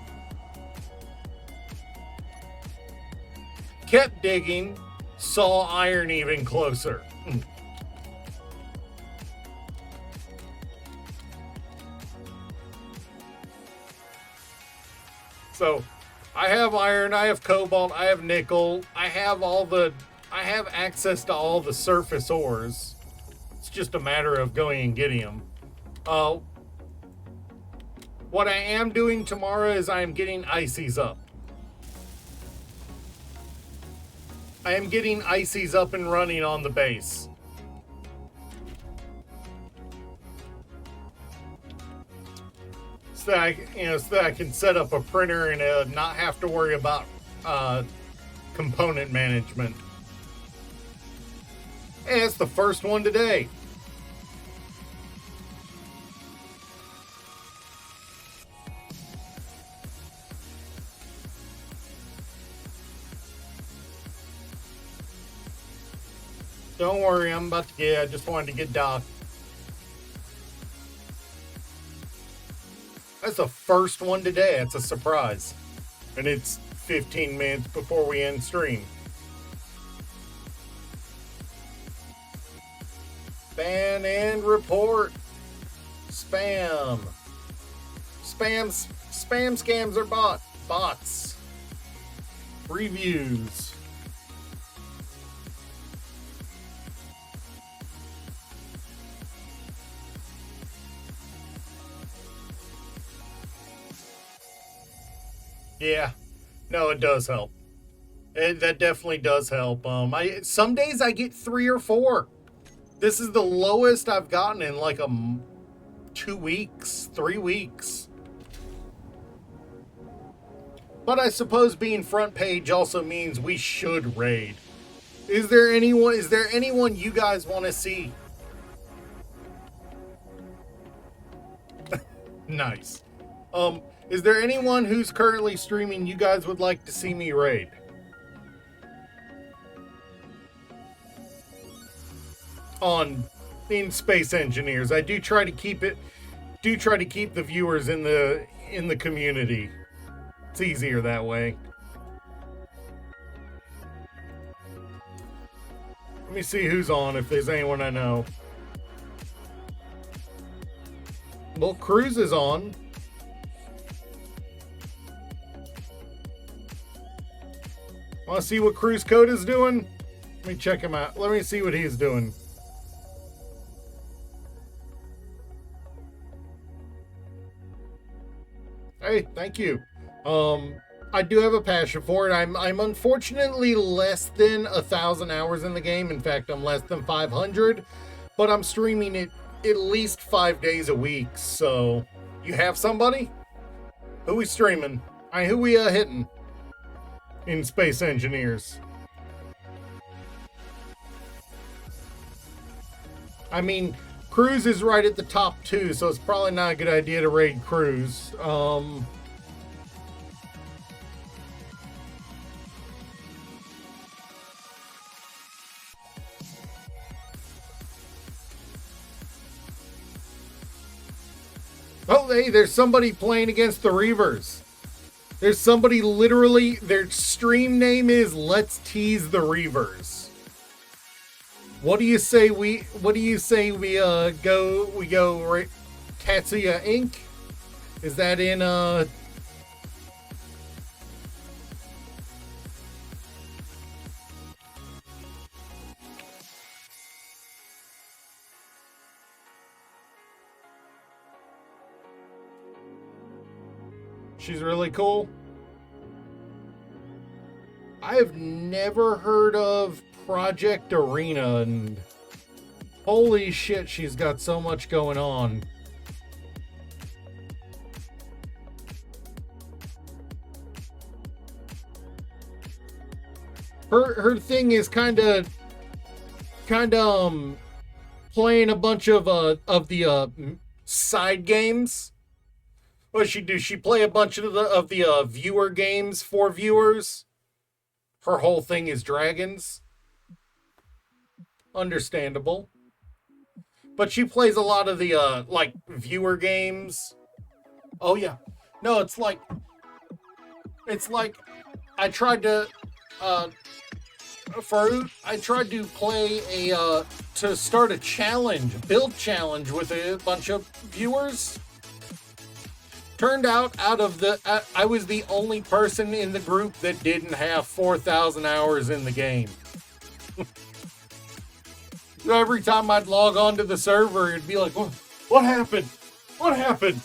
Kept digging, saw iron even closer. So, I have iron, I have cobalt, I have nickel, I have access to all the surface ores. It's just a matter of going and getting them. What I am doing tomorrow is I am getting ices up. I am getting ices up and running on the base. So that I can set up a printer and not have to worry about component management. Hey, it's the first one today. Don't worry, I'm about to I just wanted to get docked. That's the first one today. It's a surprise. And it's 15 minutes before we end stream. Ban and report. Spam. Spam scams are bots. Reviews. Yeah, no, it does help. That definitely does help. Some days I get 3 or 4. This is the lowest I've gotten in like 2 weeks, 3 weeks. But I suppose being front page also means we should raid. Is there anyone you guys want to see? Nice. Is there anyone who's currently streaming you guys would like to see me raid? In Space Engineers. I do try to keep the viewers in the community. It's easier that way. Let me see who's on, if there's anyone I know. Well, Cruz is on. Want to see what Cruz Code is doing? Let me check him out. Let me see what he's doing. Hey, thank you. I do have a passion for it. I'm unfortunately less than 1,000 hours in the game. In fact, I'm less than 500, but I'm streaming it at least 5 days a week. So, you have somebody? Who we streaming? Who we hitting in Space Engineers? I mean, Cruz is right at the top 2, so it's probably not a good idea to raid Cruz. Oh, hey, there's somebody playing against the Reavers. There's somebody literally, their stream name is Let's Tease the Reavers. What do you say we go Tatsuya Inc.? Is that in She's really cool. I have never heard of Project Arena, and holy shit, she's got so much going on. Her thing is kind of playing a bunch of the side games. What does she do? She play a bunch of the viewer games for viewers. Her whole thing is dragons. Understandable. But she plays a lot of the like viewer games. Oh yeah. No, it's like I tried to play to start a build challenge with a bunch of viewers. Turned out I was the only person in the group that didn't have 4,000 hours in the game. So every time I'd log on to the server, it'd be like, what happened? What happened?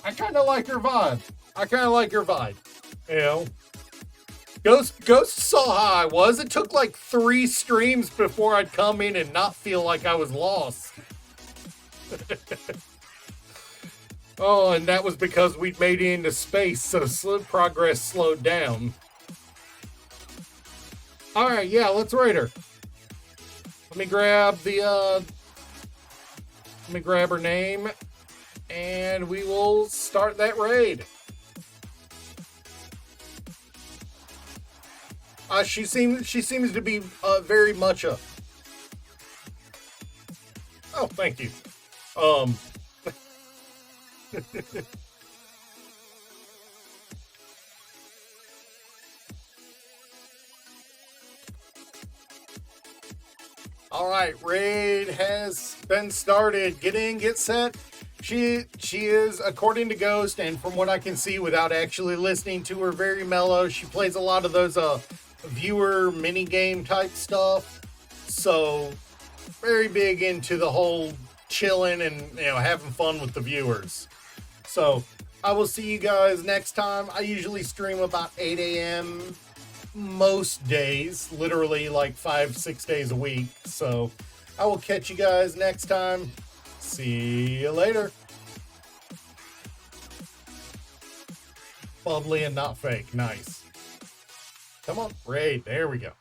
I kind of like her vibe. You know? Ghost saw how I was. It took like 3 streams before I'd come in and not feel like I was lost. Oh, and that was because we'd made it into space, so progress slowed down. Alright, yeah, let's raid her. Let me grab her name, and we will start that raid. She seems to be very much a... Oh, thank you. All right, raid has been started. Get in, get set. She is, according to Ghost, and from what I can see without actually listening to her, very mellow. She plays a lot of those viewer mini game type stuff. So very big into the whole chilling and having fun with the viewers. So I will see you guys next time. I usually stream about 8 a.m. most days, literally like 5-6 days a week. So I will catch you guys next time. See you later. Bubbly and not fake. Nice. Come on, raid. There we go.